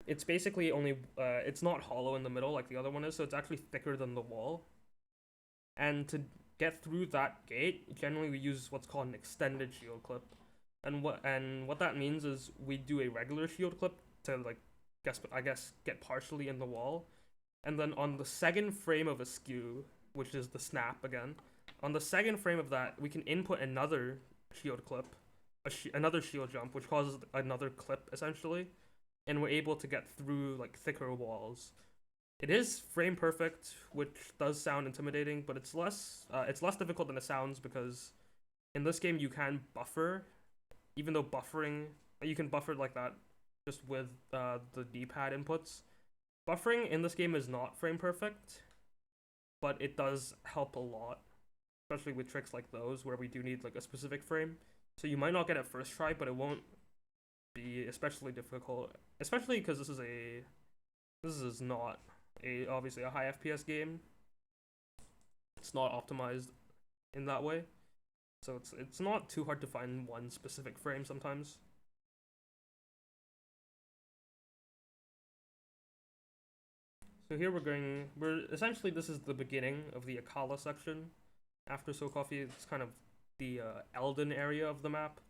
it's basically only it's not hollow in the middle like the other one is, so it's actually thicker than the wall. And to get through that gate, generally we use what's called an extended shield clip. And what that means is we do a regular shield clip to like I guess get partially in the wall, and then on the second frame of a skew, which is the snap again, on the second frame of that we can input another shield clip, another shield jump, which causes another clip essentially, and we're able to get through like thicker walls. It is frame perfect, which does sound intimidating, but it's less difficult than it sounds because in this game you can buffer, even though buffering you can buffer like that just with the D-pad inputs. Buffering in this game is not frame perfect, but it does help a lot, especially with tricks like those where we do need like a specific frame. So you might not get it first try, but it won't be especially difficult, especially because this is not a obviously a high FPS game. It's not optimized in that way, so it's not too hard to find one specific frame sometimes. So here we're essentially this is the beginning of the Akala section. After So Coffee, it's kind of the Eldon area of the map,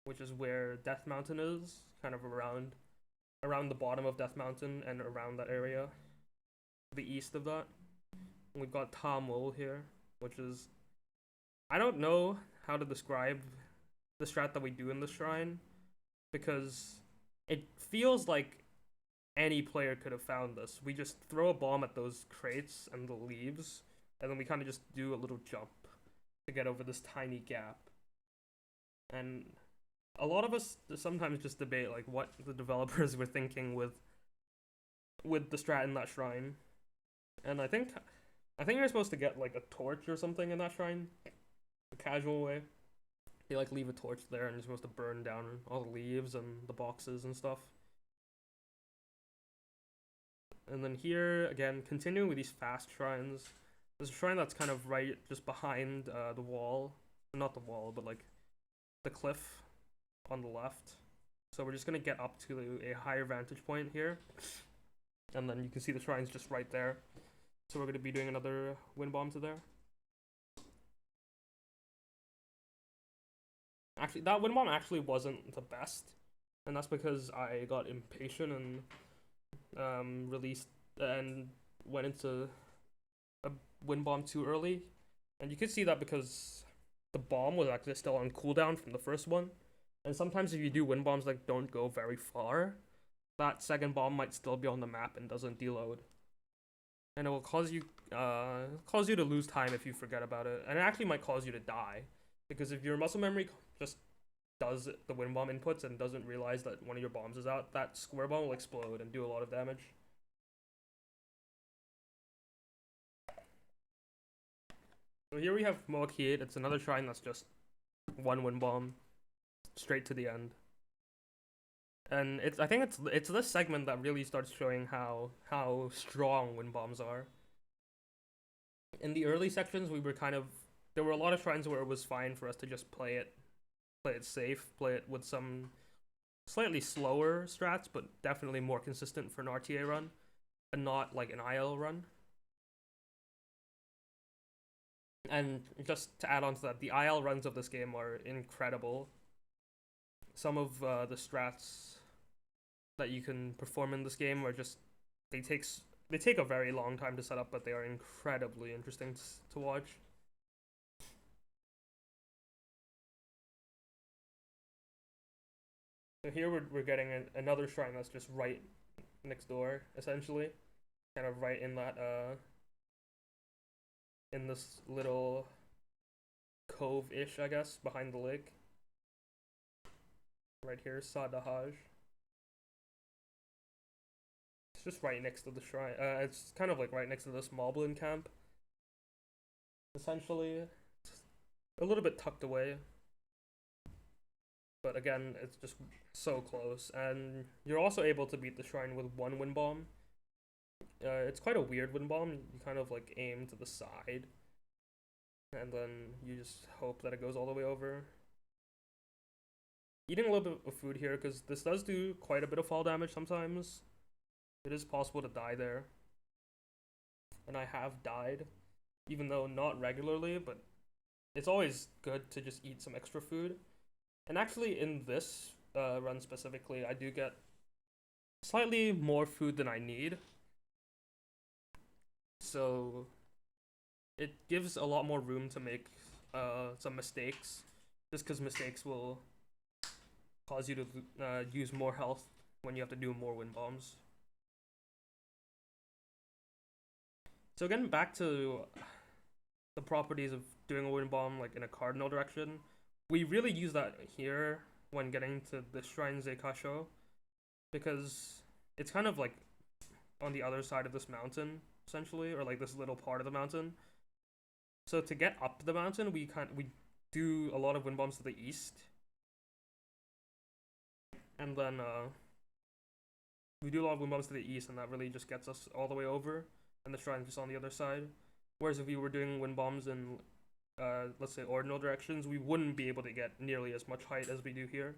which is where Death Mountain is, kind of around the bottom of Death Mountain and around that area, the east of that. We've got Tamul here, which is I don't know how to describe the strat that we do in the shrine because it feels like any player could have found this. We just throw a bomb at those crates and the leaves, and then we kind of just do a little jump to get over this tiny gap. And a lot of us sometimes just debate like what the developers were thinking with the strat in that shrine. And I think you're supposed to get like a torch or something in that shrine, a casual way. They like leave a torch there, and you're supposed to burn down all the leaves and the boxes and stuff. And then here again, continuing with these fast shrines. There's a shrine that's kind of right just behind the wall, not the wall, but like the cliff on the left. So we're just gonna get up to a higher vantage point here, and then you can see the shrine's just right there. So we're gonna be doing another wind bomb to there. Actually, that wind bomb actually wasn't the best, and that's because I got impatient and released and went into a wind bomb too early, and you could see that because the bomb was actually still on cooldown from the first one. And sometimes if you do wind bombs that don't go very far, that second bomb might still be on the map and doesn't deload, and it will cause you to lose time if you forget about it, and it actually might cause you to die because if your muscle memory just does the wind bomb inputs and doesn't realize that one of your bombs is out, that square bomb will explode and do a lot of damage. So here we have Moakid. It's another shrine that's just one wind bomb straight to the end. And I think it's this segment that really starts showing how strong wind bombs are. In the early sections, there were a lot of shrines where it was fine for us to just play it safe, play it with some slightly slower strats, but definitely more consistent for an RTA run, and not like an IL run. And just to add on to that, the IL runs of this game are incredible. Some of the strats that you can perform in this game are just they take a very long time to set up, but they are incredibly interesting to watch. So here we're getting another shrine that's just right next door, essentially, kind of right in that in this little cove-ish, I guess, behind the lake. Right here, Sadahaj. It's just right next to the shrine. It's kind of like right next to this Moblin camp. Essentially, it's a little bit tucked away. But again, it's just so close. And you're also able to beat the shrine with one wind bomb. It's quite a weird wind bomb. You kind of like aim to the side, and then you just hope that it goes all the way over. Eating a little bit of food here because this does do quite a bit of fall damage sometimes. It is possible to die there, and I have died. even though not regularly, but it's always good to just eat some extra food. And actually, in this run specifically, I do get slightly more food than I need, so it gives a lot more room to make some mistakes, just because mistakes will cause you to use more health when you have to do more wind bombs. So getting back to the properties of doing a wind bomb like in a cardinal direction, we really use that here when getting to the Shrine Zeikasho, because it's kind of like on the other side of this mountain essentially, or like this little part of the mountain. So to get up the mountain, we do a lot of wind bombs to the east, and then we do a lot of wind bombs to the east, and that really just gets us all the way over, and the shrine's just on the other side. Whereas if we were doing wind bombs in, let's say, ordinal directions, we wouldn't be able to get nearly as much height as we do here.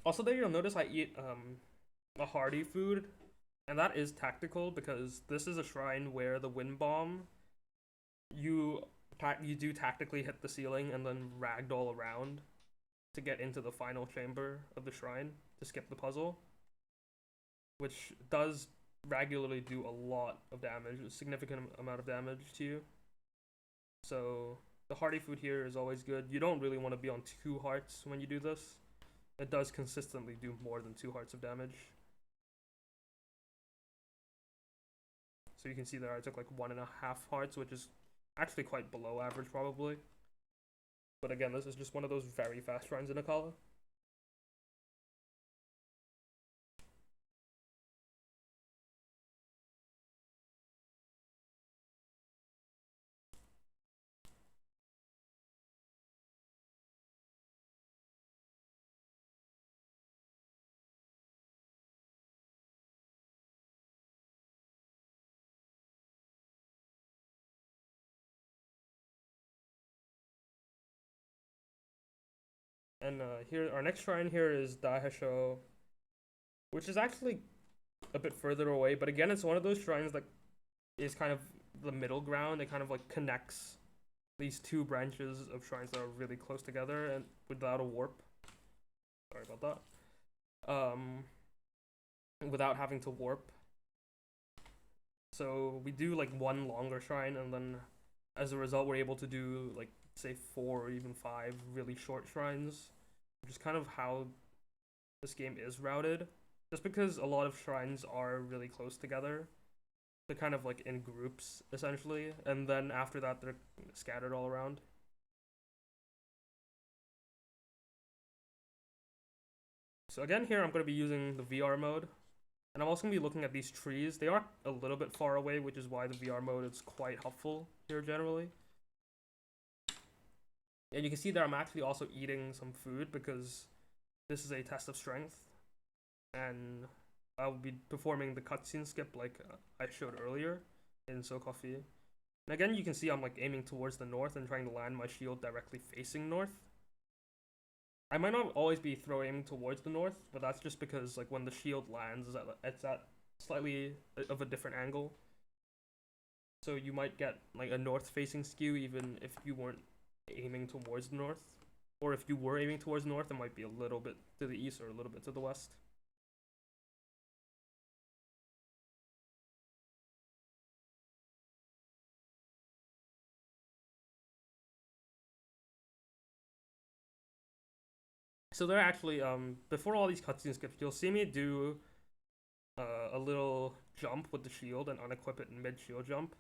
Also, there you'll notice I eat a hardy food, and that is tactical because this is a shrine where the wind bomb, you you do tactically hit the ceiling and then ragdoll around to get into the final chamber of the shrine to skip the puzzle, which does regularly do a lot of damage, a significant amount of damage to you. So the hardy food here is always good. You don't really want to be on 2 hearts when you do this. It does consistently do more than 2 hearts of damage. So you can see there I took like 1.5 hearts, which is actually quite below average probably. But again, this is just one of those very fast shrines in Akala. And here, our next shrine here is Daihasho, which is actually a bit further away. But again, it's one of those shrines that is kind of the middle ground. It kind of like connects these 2 branches of shrines that are really close together and without a warp. Sorry about that. Without having to warp. So we do like 1 longer shrine, and then as a result, we're able to do like say 4 or even 5 really short shrines, which is kind of how this game is routed. Just because a lot of shrines are really close together, they're kind of like in groups essentially, and then after that they're scattered all around. So again, here I'm going to be using the VR mode, and I'm also going to be looking at these trees. They are a little bit far away, which is why the VR mode is quite helpful here generally. And you can see that I'm actually also eating some food because this is a test of strength, and I'll be performing the cutscene skip like I showed earlier in So Coffee. And again, you can see I'm like aiming towards the north and trying to land my shield directly facing north. I might not always be aiming towards the north, but that's just because like when the shield lands, it's at slightly of a different angle. So you might get like a north-facing skew even if you weren't aiming towards the north. Or if you were aiming towards the north, it might be a little bit to the east or a little bit to the west. So there actually, before all these cutscene skips, you'll see me do a little jump with the shield and unequip it in mid-shield jump.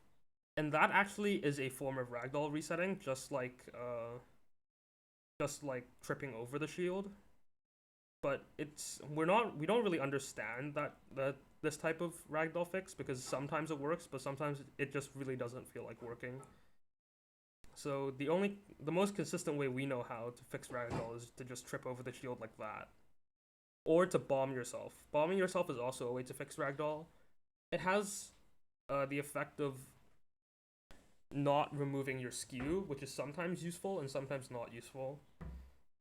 And that actually is a form of ragdoll resetting, just like tripping over the shield. But we don't really understand that this type of ragdoll fix because sometimes it works, but sometimes it just really doesn't feel like working. So the most consistent way we know how to fix ragdoll is to just trip over the shield like that. Or to bomb yourself. Bombing yourself is also a way to fix ragdoll. It has the effect of not removing your skew, which is sometimes useful and sometimes not useful.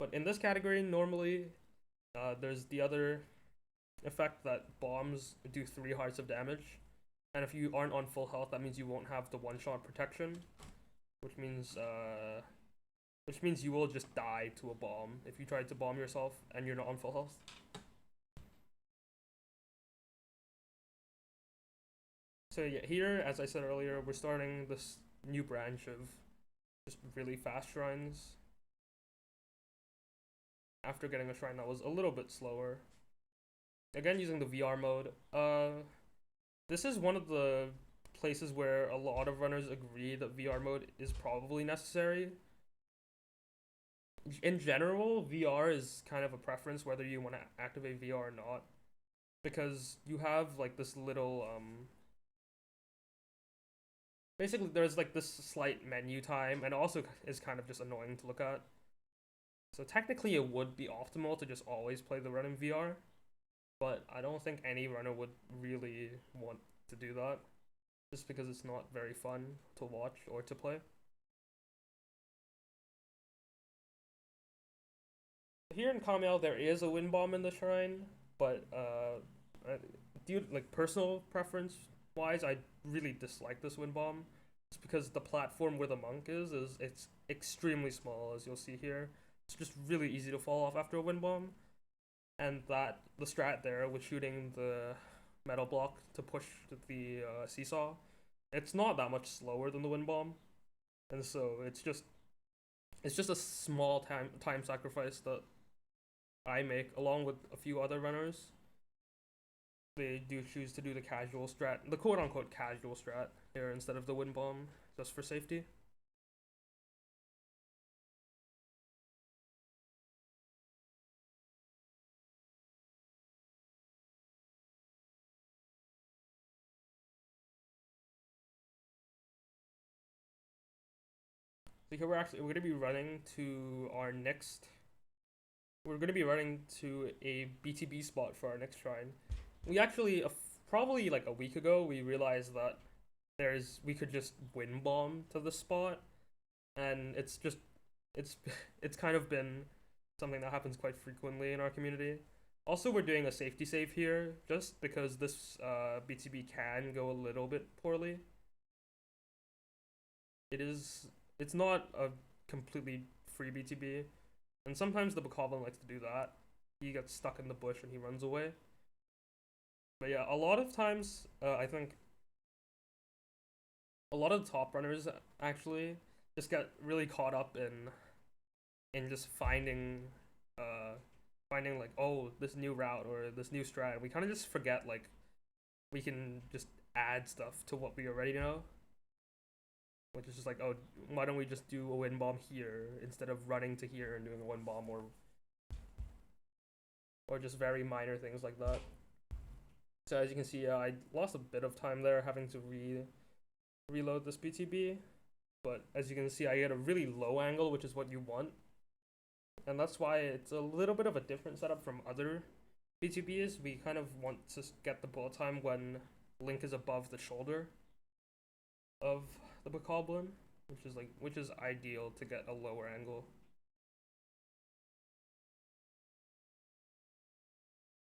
But in this category, normally, there's the other effect that bombs do 3 hearts of damage. And if you aren't on full health, that means you won't have the one-shot protection, which means you will just die to a bomb if you try to bomb yourself and you're not on full health. So yeah, here, as I said earlier, we're starting this new branch of just really fast shrines. After getting a shrine that was a little bit slower. Again, using the VR mode. This is one of the places where a lot of runners agree that VR mode is probably necessary. In general, VR is kind of a preference whether you want to activate VR or not. Because you have like this little basically there's like this slight menu time, and also is kind of just annoying to look at. So technically it would be optimal to just always play the run in VR, but I don't think any runner would really want to do that, just because it's not very fun to watch or to play. Here in Kamel there is a wind bomb in the shrine, but due like personal preference wise, I really dislike this wind bomb. It's because the platform where the monk is it's extremely small, as you'll see here. It's just really easy to fall off after a wind bomb, and that the strat there with shooting the metal block to push the seesaw, it's not that much slower than the wind bomb, and so it's just a small time sacrifice that I make along with a few other runners. They do choose to do the casual strat, the quote unquote casual strat here instead of the wind bomb, just for safety. So here we're gonna be running to our next. We're gonna be running to a BTB spot for our next shrine. We actually probably like a week ago we realized that we could just wind bomb to the spot, and it's it's kind of been something that happens quite frequently in our community. Also, we're doing a safety save here just because this BTB can go a little bit poorly. It's not a completely free BTB, and sometimes the Bokoblin likes to do that. He gets stuck in the bush and he runs away. But yeah, a lot of times, I think a lot of the top runners actually just get really caught up in just finding like, oh, this new route or this new strat. We kind of just forget like we can just add stuff to what we already know, which is just like, oh, why don't we just do a wind bomb here instead of running to here and doing a wind bomb, or just very minor things like that. So as you can see, I lost a bit of time there having to reload this BTB, but as you can see, I get a really low angle, which is what you want, and that's why it's a little bit of a different setup from other BTBs. We kind of want to get the bullet time when Link is above the shoulder of the Bokoblin, which is ideal to get a lower angle.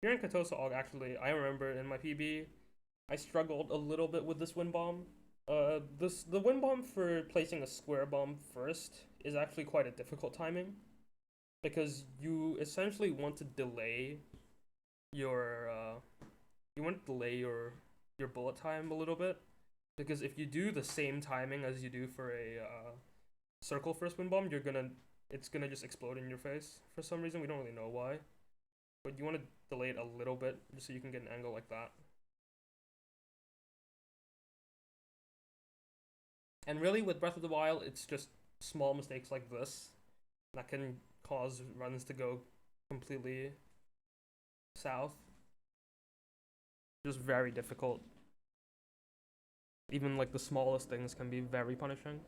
Here in Katosa Og, actually, I remember in my PB, I struggled a little bit with this wind bomb. The wind bomb for placing a square bomb first is actually quite a difficult timing, because you essentially want to delay your your bullet time a little bit, because if you do the same timing as you do for a circle first wind bomb, it's gonna just explode in your face for some reason. We don't really know why, but you want to delay it a little bit just so you can get an angle like that. And really, with Breath of the Wild, it's just small mistakes like this that can cause runs to go completely south. Just very difficult. Even like the smallest things can be very punishing.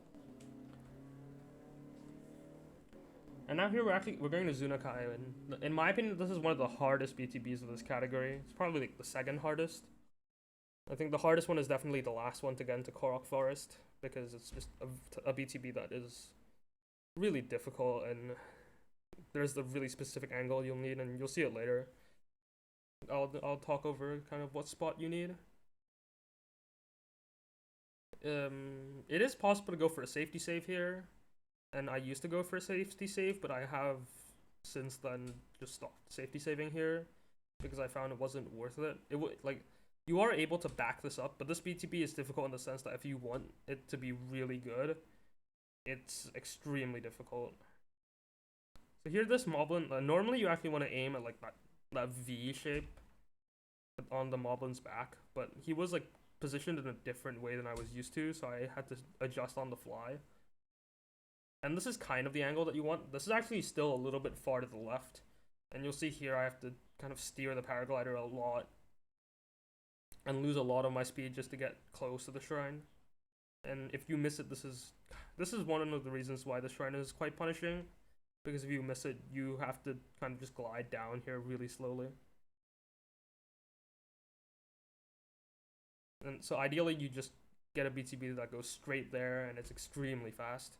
And now here we're going to Zunakai, and in my opinion, this is one of the hardest BTBs of this category. It's probably like the second hardest. I think the hardest one is definitely the last one to get into Korok Forest, because it's just a BTB that is really difficult, and there's the really specific angle you'll need, and you'll see it later. I'll talk over kind of what spot you need. It is possible to go for a safety save here, and I used to go for a safety save, but I have since then just stopped safety saving here because I found it wasn't worth it. It would like you are able to back this up, but this BTB is difficult in the sense that if you want it to be really good, it's extremely difficult. So here, this moblin. Normally, you actually want to aim at like that V shape on the moblin's back, but he was like positioned in a different way than I was used to, so I had to adjust on the fly. And this is kind of the angle that you want. This is actually still a little bit far to the left, and you'll see here I have to kind of steer the paraglider a lot and lose a lot of my speed just to get close to the shrine. And if you miss it, this is one of the reasons why the shrine is quite punishing, because if you miss it, you have to kind of just glide down here really slowly. And so ideally, you just get a BTB that goes straight there, and it's extremely fast,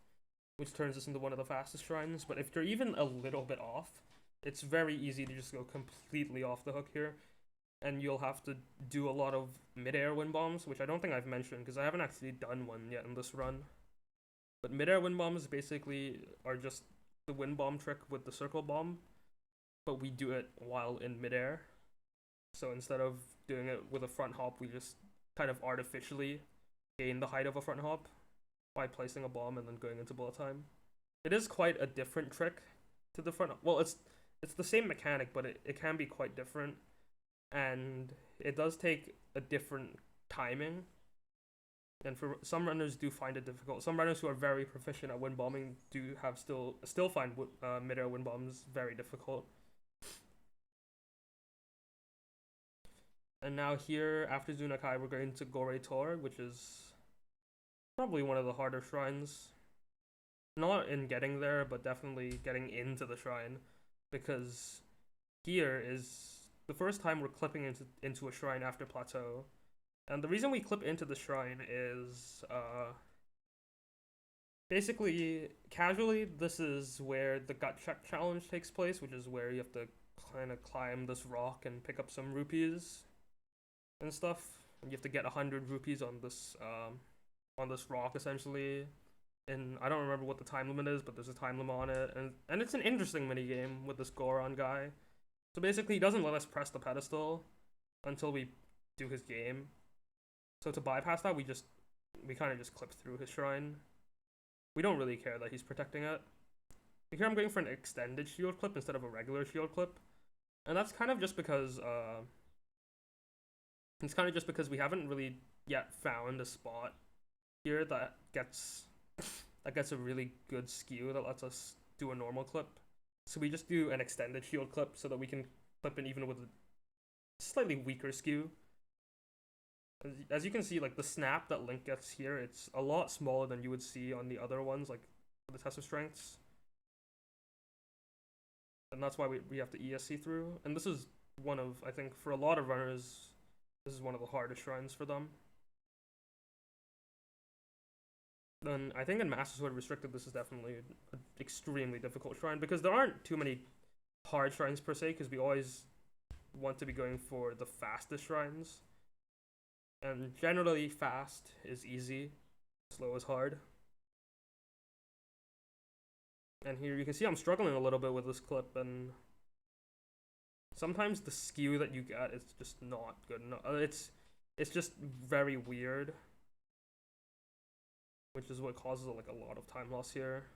which turns this into one of the fastest shrines. But if you're even a little bit off, it's very easy to just go completely off the hook here, and you'll have to do a lot of mid-air wind bombs, which I don't think I've mentioned because I haven't actually done one yet in this run. But mid-air wind bombs basically are just the wind bomb trick with the circle bomb, but we do it while in mid-air. So instead of doing it with a front hop, we just kind of artificially gain the height of a front hop by placing a bomb and then going into bullet time. It is quite a different trick to the front. Well, it's the same mechanic, but it can be quite different, and it does take a different timing. And for some runners do find it difficult. Some runners who are very proficient at wind bombing do have still find mid-air wind bombs very difficult. And now here, after Zunakai, we're going to Gore Tor, which is probably one of the harder shrines. Not in getting there, but definitely getting into the shrine, because here is the first time we're clipping into a shrine after Plateau. And the reason we clip into the shrine is, basically, casually, this is where the gut check challenge takes place, which is where you have to kind of climb this rock and pick up some rupees and stuff. And you have to get 100 rupees on this rock, essentially. And I don't remember what the time limit is, but there's a time limit on it. And it's an interesting minigame with this Goron guy. So basically, he doesn't let us press the pedestal until we do his game. So to bypass that, we kind of just clip through his shrine. We don't really care that he's protecting it. Here I'm going for an extended shield clip instead of a regular shield clip. And that's kind of just because we haven't really yet found a spot here that gets a really good skew that lets us do a normal clip. So we just do an extended shield clip so that we can clip in even with a slightly weaker skew. As you can see, like the snap that Link gets here, it's a lot smaller than you would see on the other ones, like the test of strengths. And that's why we have to ESC through. And this is one of, I think, for a lot of runners, this is one of the hardest shrines for them. Then I think in Master Sword Restricted, this is definitely an extremely difficult shrine, because there aren't too many hard shrines per se, because we always want to be going for the fastest shrines. And generally, fast is easy, slow is hard. And here you can see I'm struggling a little bit with this clip, and sometimes the skew that you get is just not good enough. It's just very weird, which is what causes like a lot of time loss here.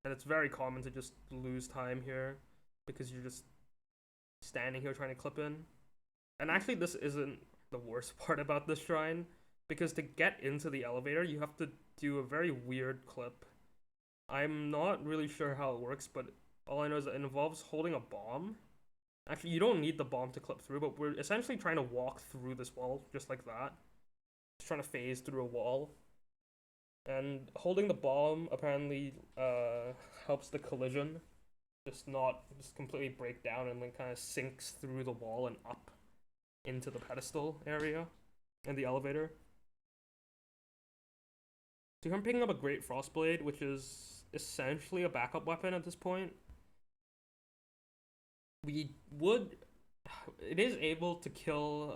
And it's very common to just lose time here because you're just standing here trying to clip in. And actually, this isn't the worst part about this shrine, because to get into the elevator, you have to do a very weird clip. I'm not really sure how it works, but all I know is that it involves holding a bomb. Actually, you don't need the bomb to clip through, but we're essentially trying to walk through this wall just like that. Just trying to phase through a wall. And holding the bomb apparently helps the collision just completely break down, and then kind of sinks through the wall and up into the pedestal area in the elevator. So I'm picking up a Great Frostblade, which is essentially a backup weapon at this point. It is able to kill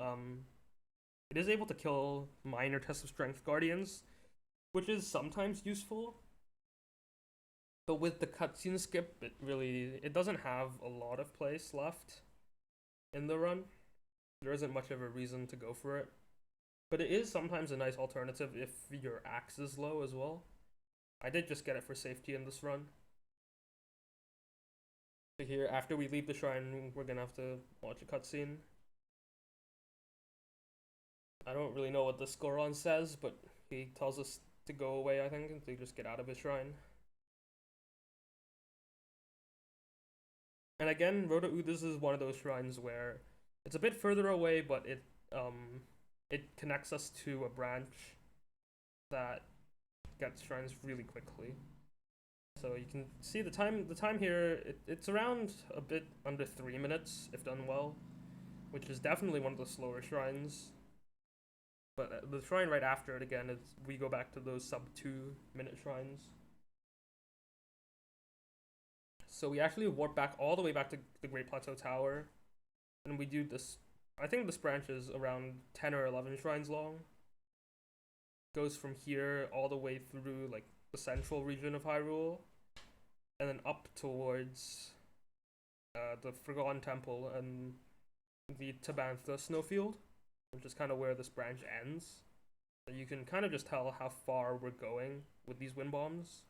minor test of strength guardians, which is sometimes useful. But with the cutscene skip, it doesn't have a lot of place left in the run. There isn't much of a reason to go for it. But it is sometimes a nice alternative if your axe is low as well. I did just get it for safety in this run. So here, after we leave the shrine, we're gonna have to watch a cutscene. I don't really know what the Scoron says, but he tells us to go away, I think, and to just get out of his shrine. And again, Roda this is one of those shrines where it's a bit further away, but it connects us to a branch that gets shrines really quickly. So you can see the time here, it's around a bit under 3 minutes if done well, which is definitely one of the slower shrines. But the shrine right after it again is we go back to those sub 2-minute shrines. So we actually warp back all the way back to the Great Plateau Tower, and we do this. I think this branch is around 10 or 11 shrines long. Goes from here all the way through like the central region of Hyrule, and then up towards the Forgotten Temple and the Tabantha snowfield, which is kind of where this branch ends. So you can kind of just tell how far we're going with these wind bombs,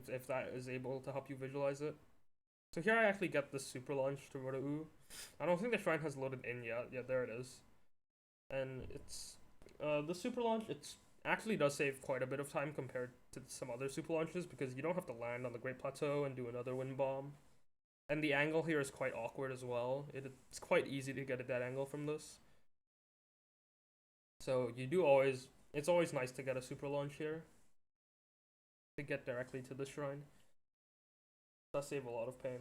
if that is able to help you visualize it. So here I actually get the super launch to Roda-U. I don't think the shrine has loaded in yet. Yeah, there it is. And it's the super launch, it's actually does save quite a bit of time compared to some other super launches, because you don't have to land on the Great Plateau and do another wind bomb. And the angle here is quite awkward as well. It's quite easy to get a dead angle from this. So it's always nice to get a super launch here to get directly to the shrine. Does save a lot of pain.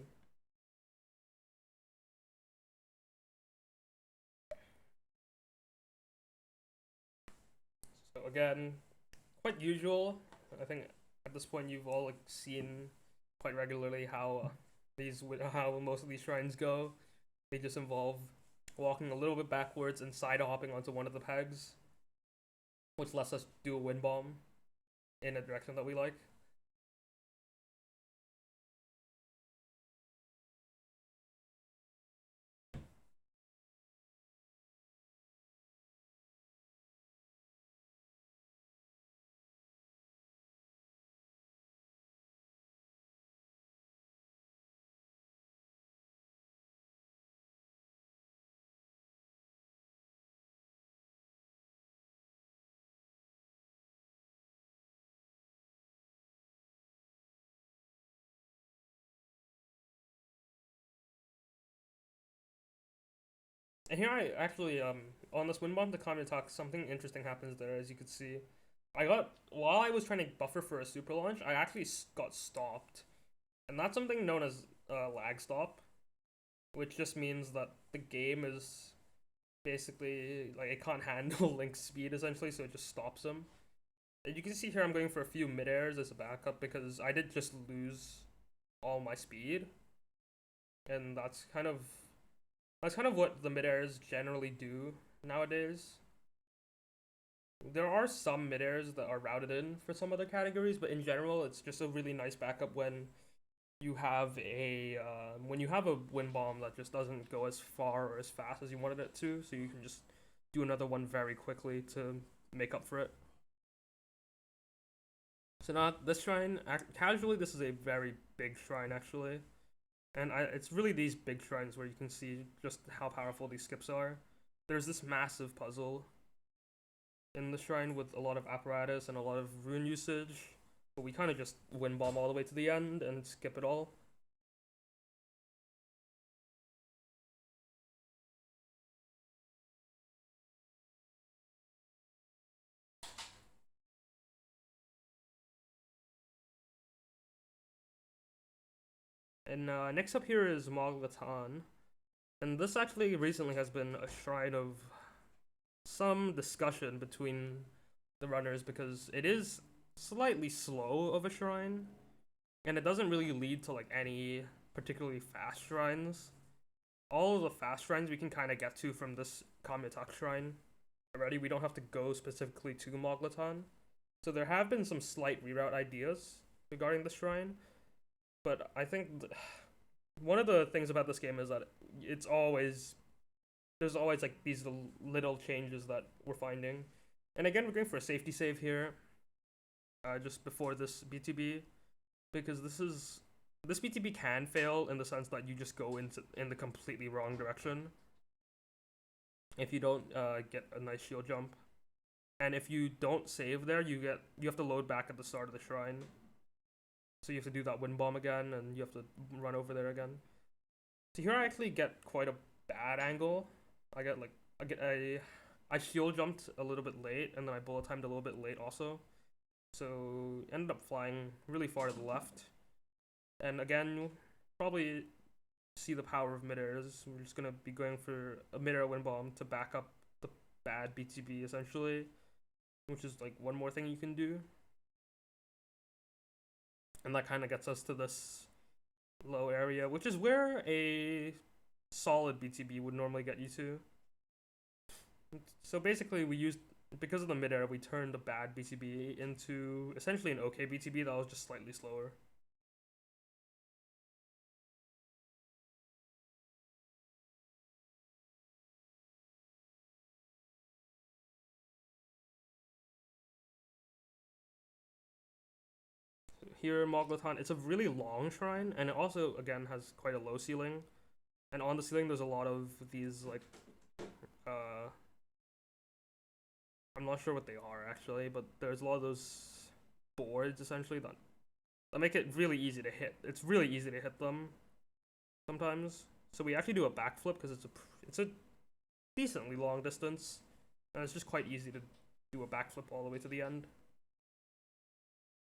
So again, quite usual. I think at this point you've all like seen quite regularly how most of these shrines go. They just involve walking a little bit backwards and side hopping onto one of the pegs, which lets us do a wind bomb in a direction that we like. And here I actually on this wind bomb to comment talk, something interesting happens there. As you could see, while I was trying to buffer for a super launch, I actually got stopped, and that's something known as lag stop, which just means that the game is basically like it can't handle Link's speed essentially, so it just stops him. And you can see here I'm going for a few mid airs as a backup because I did just lose all my speed, and that's kind of what the mid airs generally do nowadays. There are some mid airs that are routed in for some other categories, but in general, it's just a really nice backup when you have a wind bomb that just doesn't go as far or as fast as you wanted it to, so you can just do another one very quickly to make up for it. So now this shrine, casually, this is a very big shrine actually. And it's really these big shrines where you can see just how powerful these skips are. There's this massive puzzle in the shrine with a lot of apparatus and a lot of rune usage, but we kind of just wind bomb all the way to the end and skip it all. And next up here is Moglatan. And this actually recently has been a shrine of some discussion between the runners because it is slightly slow of a shrine, and it doesn't really lead to like any particularly fast shrines. All of the fast shrines we can kind of get to from this Kamitak shrine, already. We don't have to go specifically to Moglatan. So there have been some slight reroute ideas regarding the shrine, but I think one of the things about this game is that it's always there's always like these little changes that we're finding. And again, we're going for a safety save here, just before this BTB, because this BTB can fail in the sense that you just go in the completely wrong direction if you don't get a nice shield jump. And if you don't save there, you have to load back at the start of the shrine. So you have to do that wind bomb again, and you have to run over there again. So here I actually get quite a bad angle. I shield jumped a little bit late, and then I bullet timed a little bit late also. So ended up flying really far to the left. And again, probably see the power of mid-airs. We're just gonna be going for a mid-air wind bomb to back up the bad BTB essentially, which is like one more thing you can do. And that kind of gets us to this low area, which is where a solid BTB would normally get you to. So basically because of the mid-air, we turned a bad BTB into essentially an okay BTB that was just slightly slower. Here in Moglatan, it's a really long shrine, and it also again has quite a low ceiling. And on the ceiling there's a lot of these like I'm not sure what they are actually, but there's a lot of those boards essentially that make it really easy to hit. It's really easy to hit them sometimes. So we actually do a backflip because it's a decently long distance, and it's just quite easy to do a backflip all the way to the end.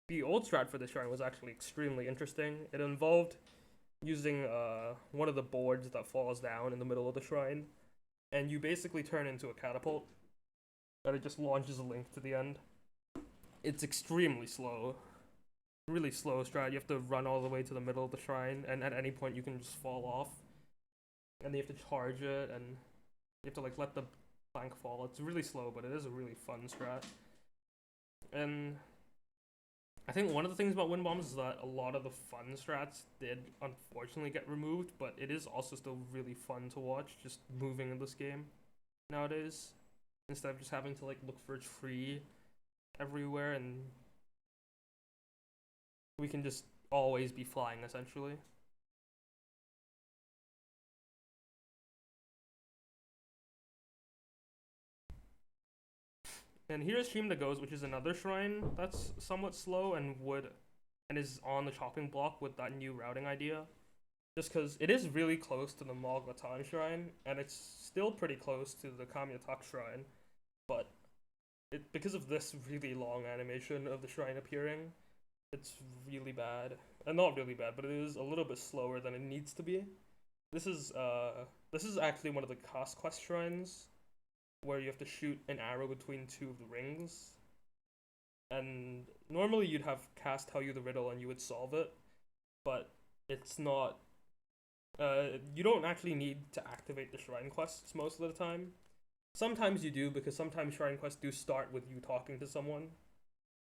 The old strat for this shrine was actually extremely interesting. It involved using one of the boards that falls down in the middle of the shrine, and you basically turn into a catapult that it just launches a link to the end. It's extremely slow, really slow strat. You have to run all the way to the middle of the shrine, and at any point you can just fall off, and then you have to charge it, and you have to like let the plank fall. It's really slow, but it is a really fun strat. And I think one of the things about wind bombs is that a lot of the fun strats did unfortunately get removed, but it is also still really fun to watch just moving in this game nowadays, instead of just having to like look for a tree everywhere, and we can just always be flying essentially. And here's Stream That Goes, which is another shrine that's somewhat slow and is on the chopping block with that new routing idea. Just because it is really close to the Moglatan shrine, and it's still pretty close to the Kamyatak shrine, but because of this really long animation of the shrine appearing, it's really bad. And not really bad, but it is a little bit slower than it needs to be. This is actually one of the Cast Quest shrines where you have to shoot an arrow between two of the rings. And normally you'd have cast tell you the riddle and you would solve it, but it's not. You don't actually need to activate the shrine quests most of the time. Sometimes you do, because sometimes shrine quests do start with you talking to someone,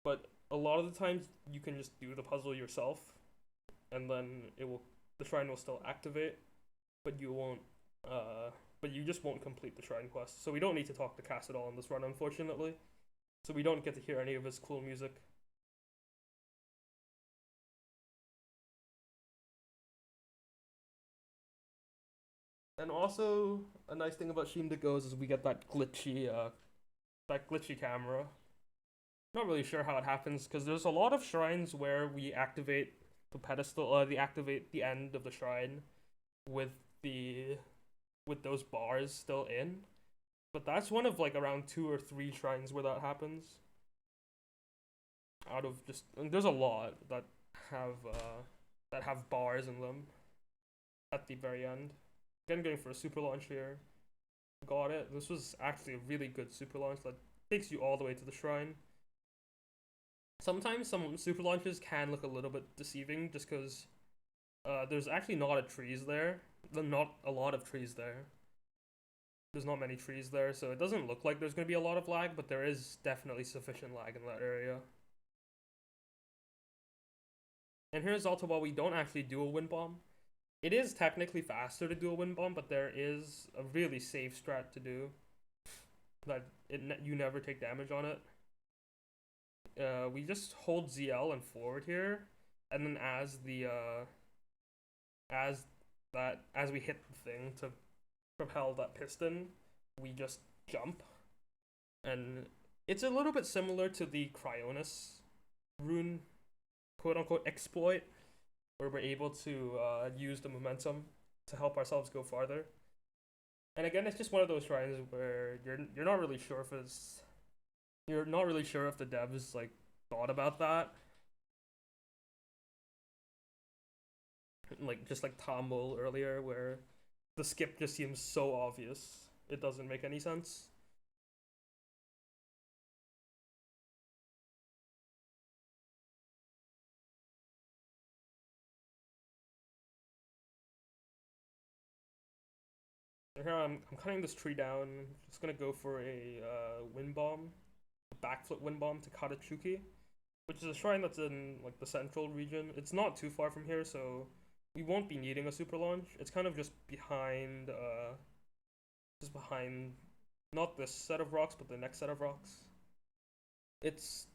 but a lot of the times you can just do the puzzle yourself, and then the shrine will still activate, but you won't. But you just won't complete the shrine quest. So we don't need to talk to Cass at all in this run, unfortunately. So we don't get to hear any of his cool music. And also, a nice thing about Stream That Goes is we get that glitchy camera. Not really sure how it happens, because there's a lot of shrines where we activate the pedestal, they activate the end of the shrine with those bars still in. But that's one of like around 2 or 3 shrines where that happens. Out of just, and there's a lot that have bars in them at the very end. Again, going for a super launch here. Got it. This was actually a really good super launch that takes you all the way to the shrine. Sometimes some super launches can look a little bit deceiving just because there's actually not a lot of trees there. There's not many trees there, so it doesn't look like there's going to be a lot of lag, but there is definitely sufficient lag in that area. And here's also why we don't actually do a wind bomb. It is technically faster to do a wind bomb, but there is a really safe strat to do that you never take damage on it. We just hold ZL and forward here, and then as we hit the thing to propel that piston, we just jump. And it's a little bit similar to the Cryonis rune quote-unquote exploit, where we're able to use the momentum to help ourselves go farther. And again, it's just one of those shrines where you're not really sure if the devs like thought about that. Like just like Tomball earlier, where the skip just seems so obvious. It doesn't make any sense. Here I'm cutting this tree down. Just gonna go for a wind bomb, a backflip wind bomb to Katachuki, which is a shrine that's in like the central region. It's not too far from here, so we won't be needing a super launch. It's kind of just behind not this set of rocks, but the next set of rocks. It's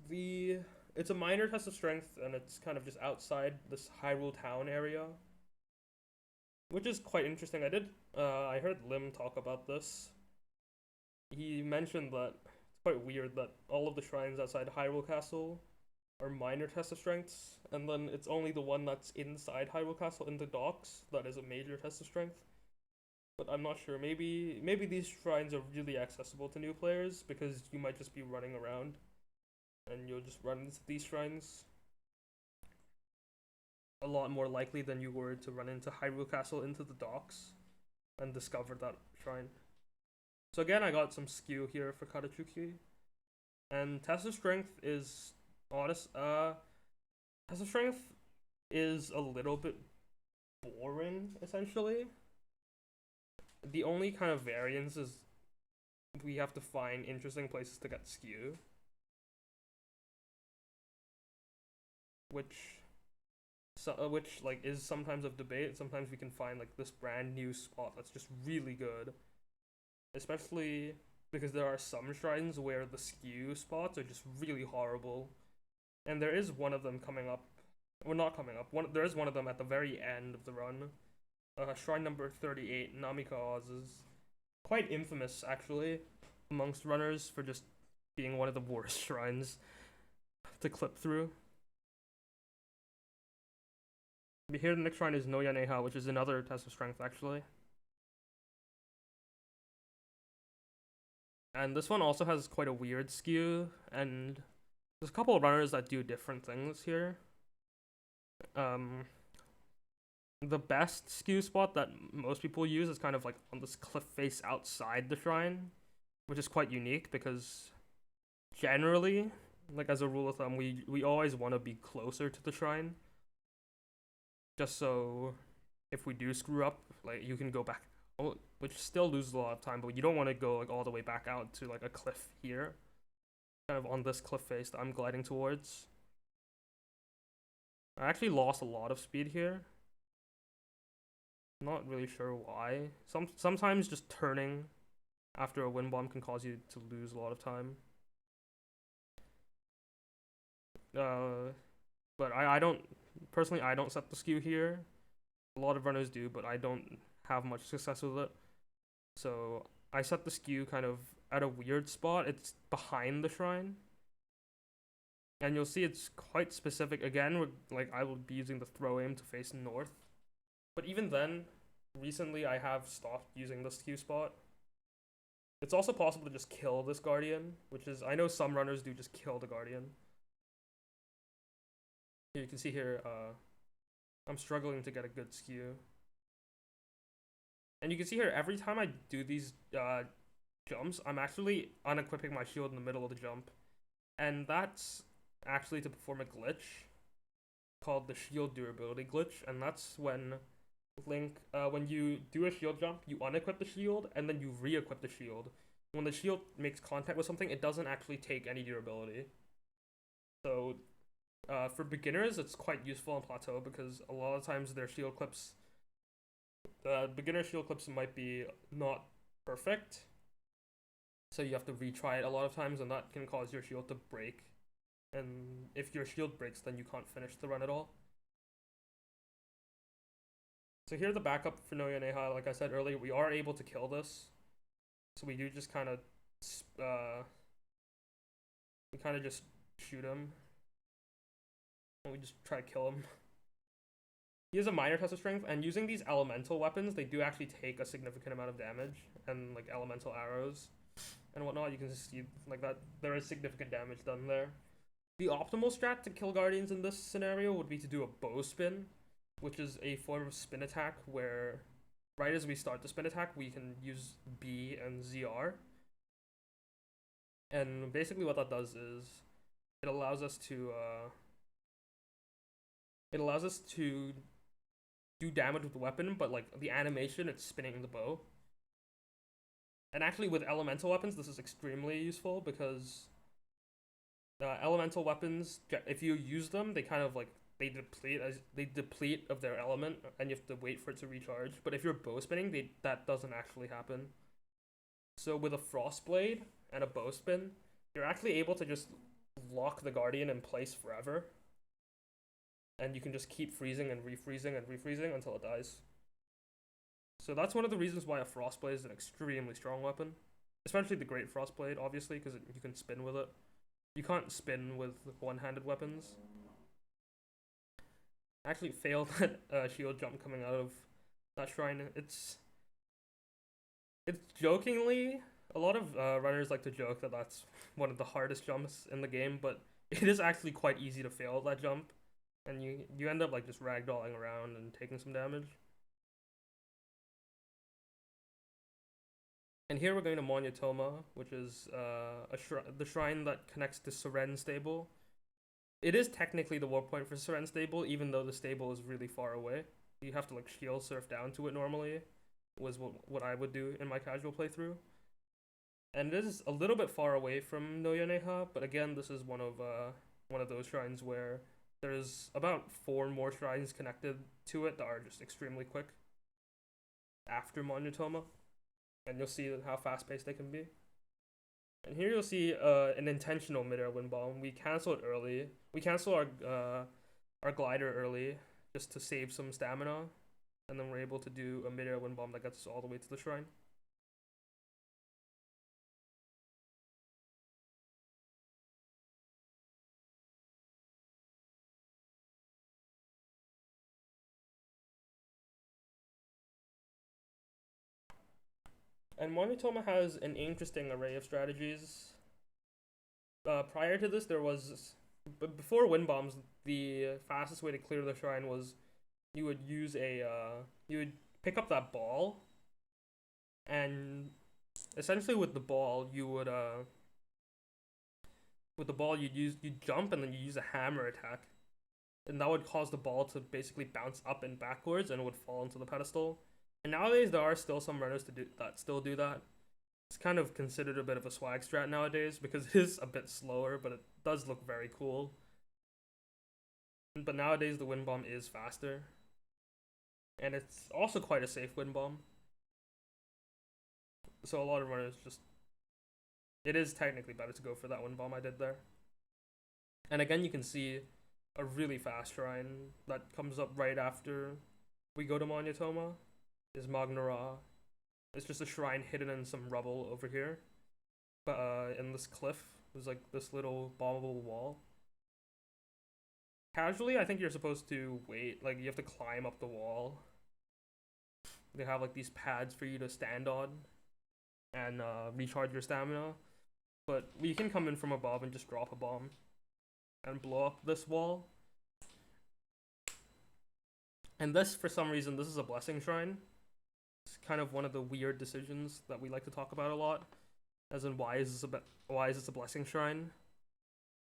a minor test of strength, and it's kind of just outside this Hyrule town area, which is quite interesting. I heard Lim talk about this. He mentioned that it's quite weird that all of the shrines outside Hyrule Castle are minor test of strengths, and then it's only the one that's inside Hyrule Castle in the docks that is a major test of strength. But I'm not sure. Maybe these shrines are really accessible to new players because you might just be running around and you'll just run into these shrines a lot more likely than you were to run into Hyrule Castle into the docks and discover that shrine. So again, I got some skew here for Katachuki. And Test of Strength is honest. Test of Strength is a little bit boring, essentially. The only kind of variance is we have to find interesting places to get skew. Which like is sometimes of debate. Sometimes we can find like this brand new spot that's just really good, especially because there are some shrines where the skew spots are just really horrible, and there is one of them coming up. Well, not coming up. There is one of them at the very end of the run. Shrine number 38, Namika Oz, is quite infamous actually amongst runners for just being one of the worst shrines to clip through. Here the next shrine is Noyaneha, which is another test of strength actually. And this one also has quite a weird skew, and there's a couple of runners that do different things here. The best skew spot that most people use is kind of like on this cliff face outside the shrine, which is quite unique because generally, like as a rule of thumb, we always want to be closer to the shrine. Just so if we do screw up, like you can go back, which still loses a lot of time, but you don't want to go like all the way back out to like a cliff here, kind of on this cliff face that I'm gliding towards. I actually lost a lot of speed here. Not really sure why. Sometimes just turning after a wind bomb can cause you to lose a lot of time. But I don't personally, I don't set the skew here. A lot of runners do, but I don't have much success with it. So I set the skew kind of at a weird spot. It's behind the shrine. And you'll see it's quite specific. Again, like I will be using the throw aim to face north. But even then, recently I have stopped using the skew spot. It's also possible to just kill this guardian, which is, I know some runners do just kill the guardian. Here you can see here, I'm struggling to get a good skew. And you can see here, every time I do these jumps, I'm actually unequipping my shield in the middle of the jump. And that's actually to perform a glitch called the shield durability glitch, and that's when Link, when you do a shield jump, you unequip the shield and then you re-equip the shield. When the shield makes contact with something, it doesn't actually take any durability. So, for beginners, it's quite useful on plateau because a lot of times their shield clips, beginner shield clips might be not perfect. So you have to retry it a lot of times, and that can cause your shield to break. And if your shield breaks, then you can't finish the run at all. So here's the backup for Noyoneha. Like I said earlier, we are able to kill this. So we do just kind of, just shoot him. And we just try to kill him. He has a minor test of strength, and using these elemental weapons, they do actually take a significant amount of damage. And like elemental arrows and whatnot, you can see like that there is significant damage done there. The optimal strat to kill guardians in this scenario would be to do a bow spin, which is a form of spin attack where right as we start the spin attack, we can use B and ZR. And basically what that does is it allows us to do damage with the weapon, but like the animation, it's spinning the bow. And actually with elemental weapons, this is extremely useful because elemental weapons, if you use them, they kind of like they deplete of their element, and you have to wait for it to recharge. But if you're bow spinning, that doesn't actually happen. So with a frostblade and a bow spin, you're actually able to just lock the guardian in place forever, and you can just keep freezing and refreezing and refreezing until it dies. So that's one of the reasons why a frostblade is an extremely strong weapon, especially the great frostblade, obviously, because you can spin with it. You can't spin with one-handed weapons. I actually failed that shield jump coming out of that shrine. It's jokingly, a lot of runners like to joke that that's one of the hardest jumps in the game, but it is actually quite easy to fail that jump, and you end up like just ragdolling around and taking some damage. And here we're going to Monyotoma, which is the shrine that connects to Seren Stable. It is technically the warp point for Seren Stable, even though the stable is really far away. You have to like shield surf down to it normally, was what I would do in my casual playthrough. And it is a little bit far away from Noyoneha, but again, this is one of those shrines where there's about 4 more shrines connected to it that are just extremely quick after Monyotoma, and you'll see how fast-paced they can be. And here you'll see an intentional mid-air wind bomb. We cancel it early. We cancel our glider early just to save some stamina, and then we're able to do a mid-air wind bomb that gets us all the way to the shrine. And Monotoma has an interesting array of strategies. Prior to this, before wind bombs, the fastest way to clear the shrine was you would use you would pick up that ball, and essentially with the ball you'd jump and then you use a hammer attack, and that would cause the ball to basically bounce up and backwards, and it would fall into the pedestal. And nowadays there are still some runners that still do that. It's kind of considered a bit of a swag strat nowadays because it is a bit slower, but it does look very cool. But nowadays the wind bomb is faster, and it's also quite a safe wind bomb. So a lot of runners it is technically better to go for that wind bomb I did there. And again, you can see a really fast shrine that comes up right after we go to Monyotoma is Magnara. It's just a shrine hidden in some rubble over here. But in this cliff, there's like this little bombable wall. Casually, I think you're supposed to wait. Like, you have to climb up the wall. They have like these pads for you to stand on and recharge your stamina. But you can come in from above and just drop a bomb and blow up this wall. And this, for some reason, this is a blessing shrine. It's kind of one of the weird decisions that we like to talk about a lot, as in why is this a blessing shrine?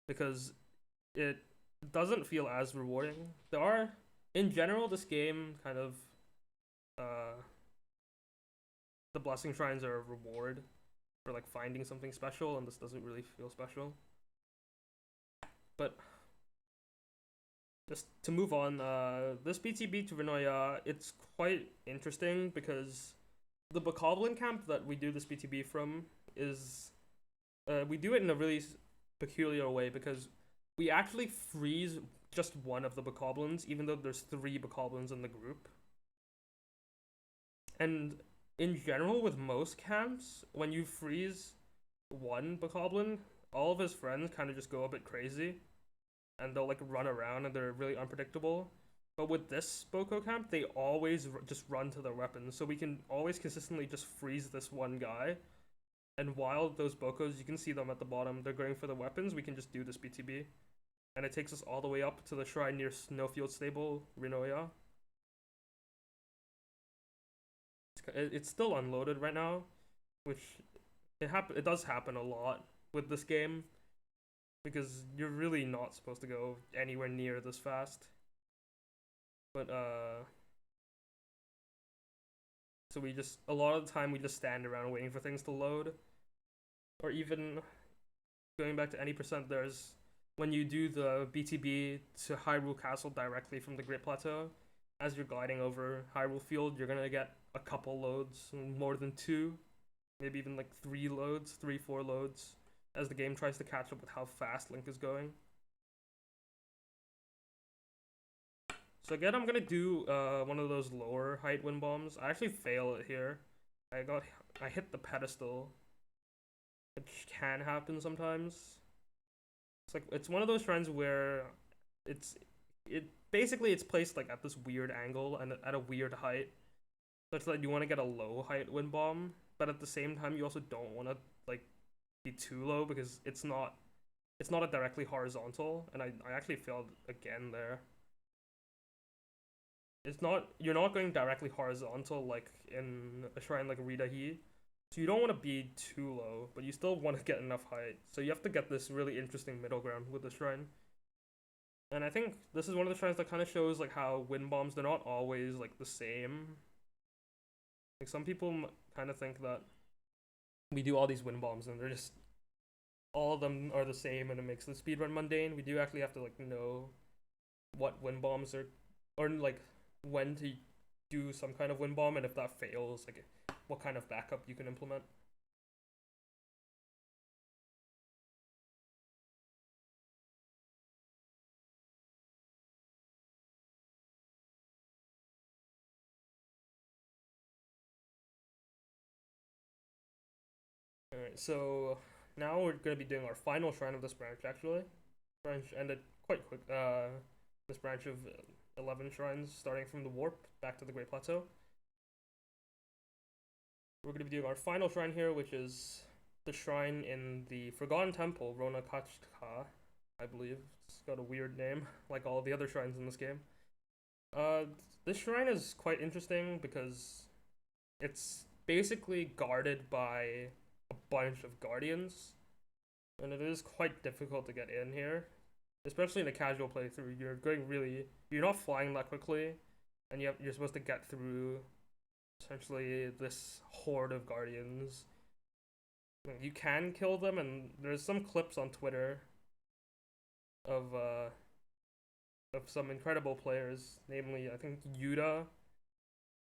Because it doesn't feel as rewarding. There are, in general, this game kind of uh the blessing shrines are a reward for like finding something special, and this doesn't really feel special. But just to move on, this BTB to Rinoya, it's quite interesting because the Bokoblin camp that we do this BTB from is we do it in a really peculiar way because we actually freeze just one of the Bokoblins, even though there's 3 Bokoblins in the group. And in general, with most camps, when you freeze one Bokoblin, all of his friends kind of just go a bit crazy, and they'll like run around, and they're really unpredictable. But with this Boko camp, they always just run to their weapons, so we can always consistently just freeze this one guy. And while those Bokos, you can see them at the bottom, they're going for the weapons, we can just do this BTB. And it takes us all the way up to the shrine near Snowfield Stable, Rinoya. It's still unloaded right now, which it does happen a lot with this game, because you're really not supposed to go anywhere near this fast. But so we just a lot of the time we just stand around waiting for things to load, or even going back to any percent. There's when you do the BTB to Hyrule Castle directly from the Great Plateau, as you're gliding over Hyrule Field, you're gonna get a couple loads, more than 2, maybe even like 3 loads, 3-4 loads, as the game tries to catch up with how fast Link is going. So again, I'm gonna do one of those lower height wind bombs. I actually fail it here. I hit the pedestal, which can happen sometimes. It's one of those shrines where basically it's placed like at this weird angle and at a weird height, such that you want to get a low height wind bomb, but at the same time you also don't want to like be too low because it's not a directly horizontal, and I actually failed again there. You're not going directly horizontal like in a shrine like Ridahi, so you don't want to be too low, but you still want to get enough height. So you have to get this really interesting middle ground with the shrine. And I think this is one of the shrines that kind of shows like how wind bombs, they're not always like the same. Like some people kind of think that we do all these wind bombs and they're just all of them are the same and it makes the speedrun mundane. We do actually have to like know what wind bombs are, or like when to do some kind of wind bomb, and if that fails, like what kind of backup you can implement. Alright, so now we're going to be doing our final shrine of this branch, actually. Branch ended quite quick. This branch of 11 shrines, starting from the warp back to the Great Plateau. We're going to be doing our final shrine here, which is the shrine in the Forgotten Temple, Ronakachka, I believe. It's got a weird name, like all the other shrines in this game. This shrine is quite interesting because it's basically guarded by a bunch of guardians, and it is quite difficult to get in here, especially in a casual playthrough. You're not flying that quickly, and you're supposed to get through essentially this horde of guardians. You can kill them, and there's some clips on Twitter of some incredible players, namely I think Yuda.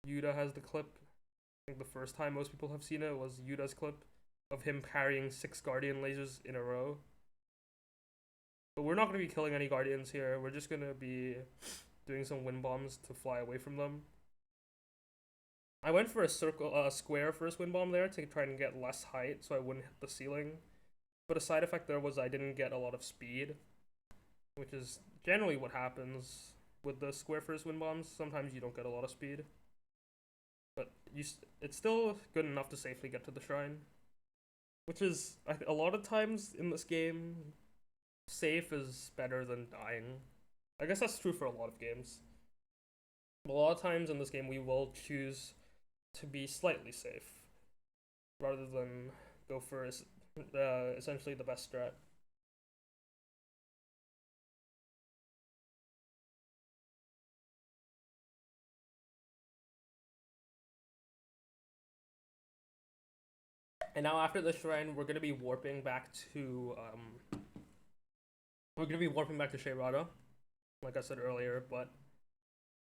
Yuda has the clip. I think the first time most people have seen it was Yuda's clip of him parrying 6 guardian lasers in a row. But we're not going to be killing any guardians here. We're just going to be doing some wind bombs to fly away from them. I went for a square first wind bomb there to try and get less height so I wouldn't hit the ceiling. But a side effect there was I didn't get a lot of speed, which is generally what happens with the square first wind bombs. Sometimes you don't get a lot of speed, but it's still good enough to safely get to the shrine, which is a lot of times in this game, safe is better than dying. I guess that's true for a lot of games. A lot of times in this game we will choose to be slightly safe rather than go for essentially the best strat. And now after the shrine, we're gonna be warping back to Shayrada, like I said earlier, but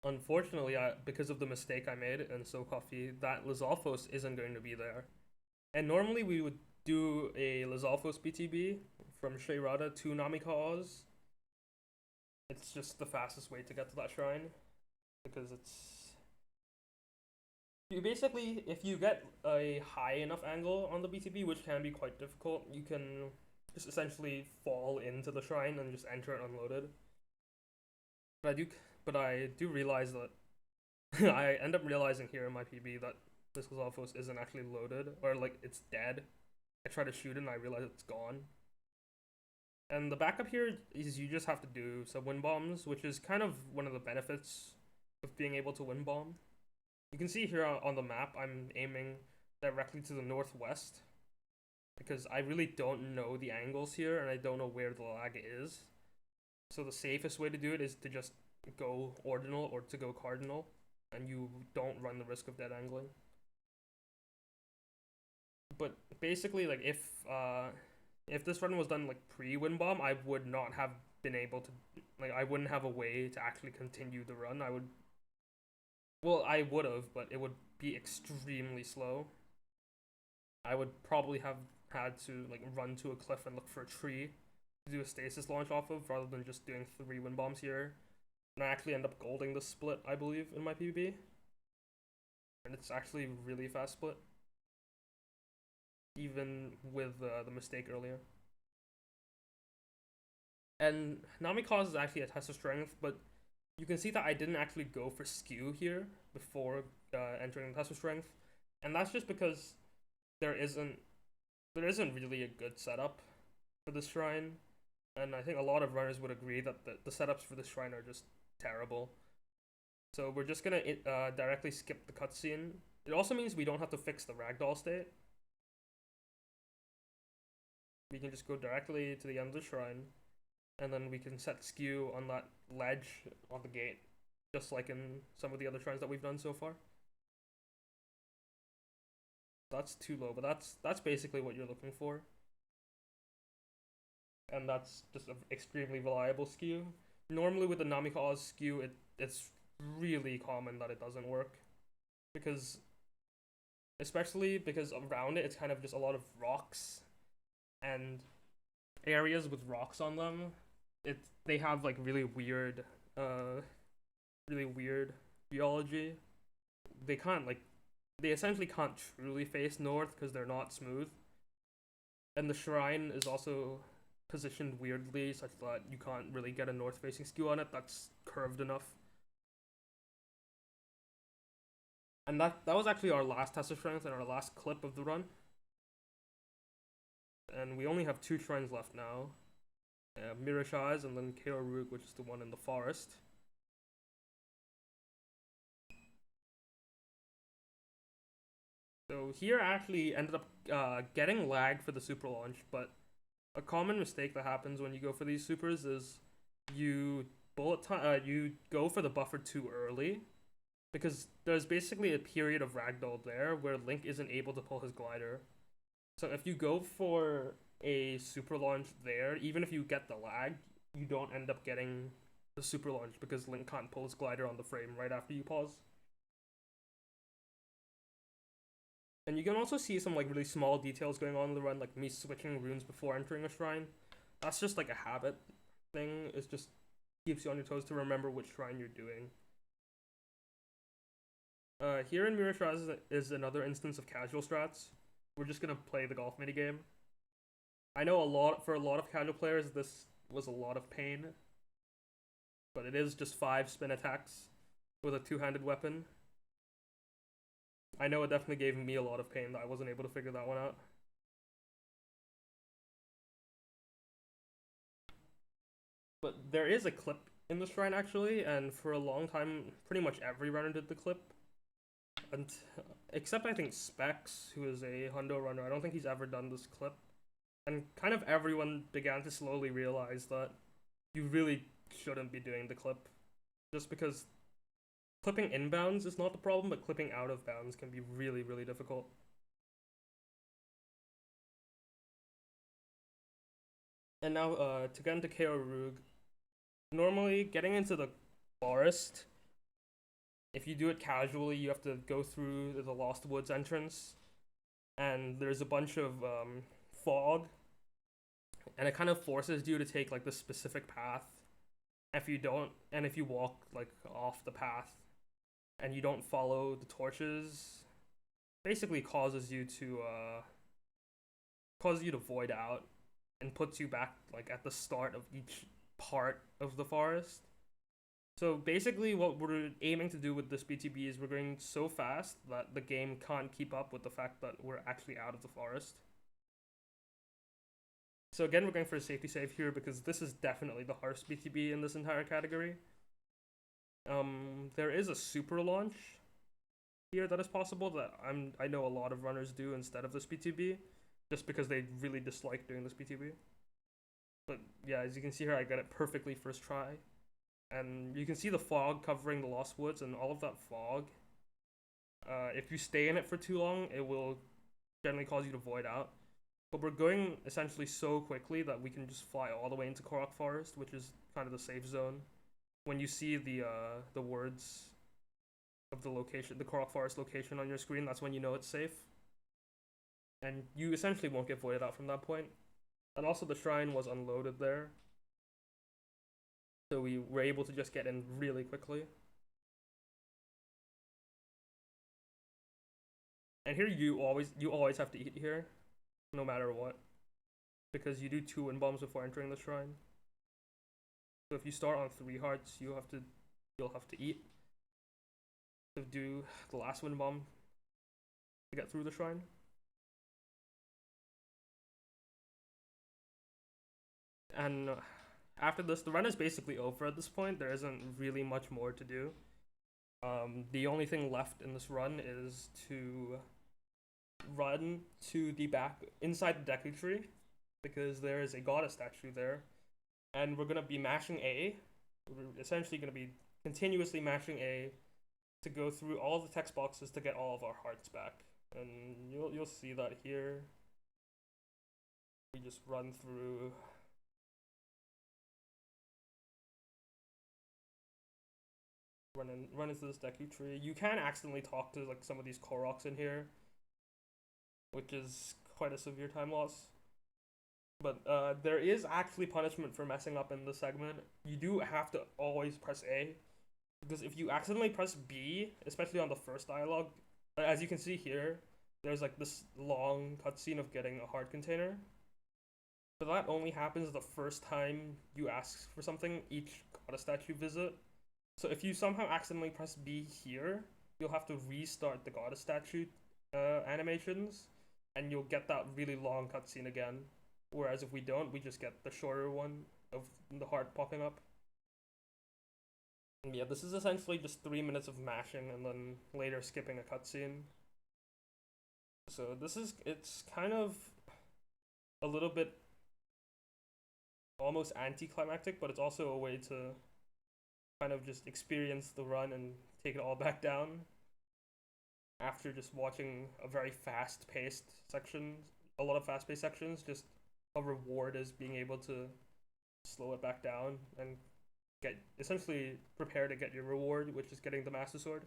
unfortunately, because of the mistake I made in So Coffee, that Lizalfos isn't going to be there. And normally we would do a Lizalfos BTB from Shayrada to Namikaze. It's just the fastest way to get to that shrine because it's you basically, if you get a high enough angle on the BTB, which can be quite difficult, you can just essentially fall into the shrine and just enter it unloaded. But I do realize that I end up realizing here in my PB that this Lizalfos isn't actually loaded, or like it's dead. I try to shoot it and I realize it's gone. And the backup here is you just have to do some wind bombs, which is kind of one of the benefits of being able to wind bomb. You can see here on the map, I'm aiming directly to the northwest because I really don't know the angles here and I don't know where the lag is. So the safest way to do it is to just go ordinal or to go cardinal, and you don't run the risk of dead angling. But basically, like if this run was done like pre-wind bomb, I would not have been able to, like, I wouldn't have a way to actually continue the run. I would have, but it would be extremely slow. I would probably have had to like run to a cliff and look for a tree to do a stasis launch off of rather than just doing 3 wind bombs here. And I actually end up golding the split, I believe, in my PvP. And it's actually really fast split, even with the mistake earlier. And Namikaze is actually a test of strength, but you can see that I didn't actually go for skew here before entering the test of strength, and that's just because there isn't really a good setup for this shrine, and I think a lot of runners would agree that the setups for this shrine are just terrible. So we're just gonna directly skip the cutscene. It also means we don't have to fix the ragdoll state. We can just go directly to the end of the shrine, and then we can set skew on that ledge on the gate, just like in some of the other shrines that we've done so far. That's too low, but that's basically what you're looking for. And that's just an extremely reliable skew. Normally with the Namikaze skew, it's really common that it doesn't work. Especially because around it, it's kind of just a lot of rocks and areas with rocks on them. They have like really weird geology. They essentially can't truly face north because they're not smooth. And the shrine is also positioned weirdly such that you can't really get a north facing skew on it that's curved enough. And that was actually our last test of strength and our last clip of the run. And we only have 2 shrines left now. Mirashaz and then Keoruk, which is the one in the forest. So here I actually ended up getting lag for the super launch, but a common mistake that happens when you go for these supers is you you go for the buffer too early, because there's basically a period of ragdoll there where Link isn't able to pull his glider. So if you go for a super launch there, even if you get the lag, you don't end up getting the super launch because Link can't pull his glider on the frame right after you pause. And you can also see some like really small details going on in the run, like me switching runes before entering a shrine. That's just like a habit thing. It just keeps you on your toes to remember which shrine you're doing. Here in Mirashaz is another instance of casual strats. We're just gonna play the golf minigame. I know for a lot of casual players this was a lot of pain, but it is just 5 spin attacks with a 2-handed weapon. I know it definitely gave me a lot of pain that I wasn't able to figure that one out. But there is a clip in the shrine actually, and for a long time, pretty much every runner did the clip. And except I think Specs, who is a Hundo runner, I don't think he's ever done this clip. And kind of everyone began to slowly realize that you really shouldn't be doing the clip, just because clipping inbounds is not the problem, but clipping out of bounds can be really, really difficult. And now to get into Kaorug, normally getting into the forest, if you do it casually, you have to go through the Lost Woods entrance, and there's a bunch of fog, and it kind of forces you to take like the specific path. If you don't, and if you walk like off the path, and you don't follow the torches, basically causes you to void out and puts you back like at the start of each part of the forest. So basically, what we're aiming to do with this BTB is we're going so fast that the game can't keep up with the fact that we're actually out of the forest. So again, we're going for a safety save here because this is definitely the hardest BTB in this entire category. There is a super launch here that is possible that I know a lot of runners do instead of this BTB, just because they really dislike doing this BTB. But yeah, as you can see here, I got it perfectly first try. And you can see the fog covering the Lost Woods, and all of that fog, if you stay in it for too long, it will generally cause you to void out. But we're going essentially so quickly that we can just fly all the way into Korok Forest, which is kind of the safe zone. When you see the words of the location, the Korok Forest location on your screen, that's when you know it's safe. And you essentially won't get voided out from that point. And also the shrine was unloaded there, so we were able to just get in really quickly. And here you always have to eat here, no matter what, because you do 2 wind bombs before entering the shrine. So if you start on 3 hearts, you'll have to eat to do the last wind bomb to get through the shrine. And after this, the run is basically over at this point. There isn't really much more to do. The only thing left in this run is to run to the back inside the Deku Tree, because there is a goddess statue there, and we're gonna be mashing A. We're essentially gonna be continuously mashing A to go through all the text boxes to get all of our hearts back, and you'll see that here. We just run through. Run into this Deku Tree. You can accidentally talk to like some of these Koroks in here, which is quite a severe time loss. But there is actually punishment for messing up in this segment. You do have to always press A, because if you accidentally press B, especially on the first dialogue, as you can see here, there's like this long cutscene of getting a heart container. But that only happens the first time you ask for something each goddess statue visit. So if you somehow accidentally press B here, you'll have to restart the goddess statue animations, and you'll get that really long cutscene again. Whereas if we don't, we just get the shorter one of the heart popping up. And yeah, this is essentially just 3 minutes of mashing and then later skipping a cutscene. So it's kind of a little bit almost anticlimactic, but it's also a way to kind of just experience the run and take it all back down after just watching a very fast-paced section, a lot of fast-paced sections. Just a reward is being able to slow it back down and get essentially prepare to get your reward, which is getting the Master Sword.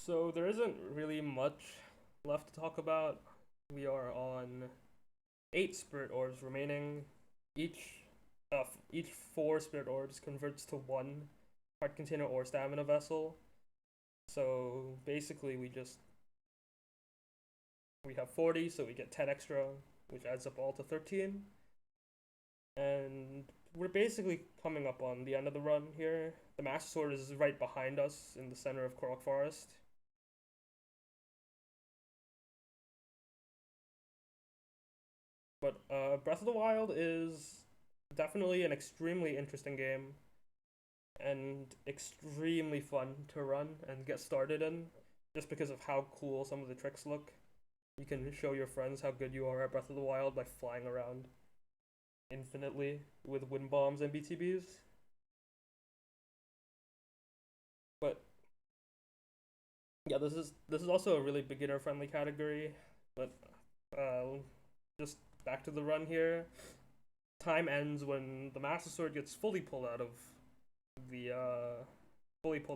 So there isn't really much left to talk about. We are on 8 spirit orbs remaining. Each 4 spirit orbs converts to 1 heart container or stamina vessel. So basically we have 40, so we get 10 extra, which adds up all to 13. And we're basically coming up on the end of the run here. The Master Sword is right behind us in the center of Korok Forest. But Breath of the Wild is definitely an extremely interesting game and extremely fun to run and get started in, just because of how cool some of the tricks look. You can show your friends how good you are at Breath of the Wild by flying around infinitely with wind bombs and BTBs. But yeah, this is also a really beginner friendly category. But just back to the run here. Time ends when the Master Sword gets the fully pulled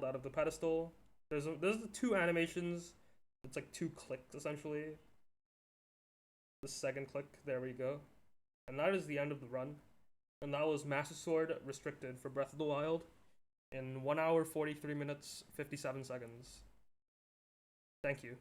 out of the pedestal. There's the two animations. It's like two clicks essentially. The second click, there we go. And that is the end of the run. And that was Master Sword restricted for Breath of the Wild in 1 hour 43 minutes 57 seconds. Thank you.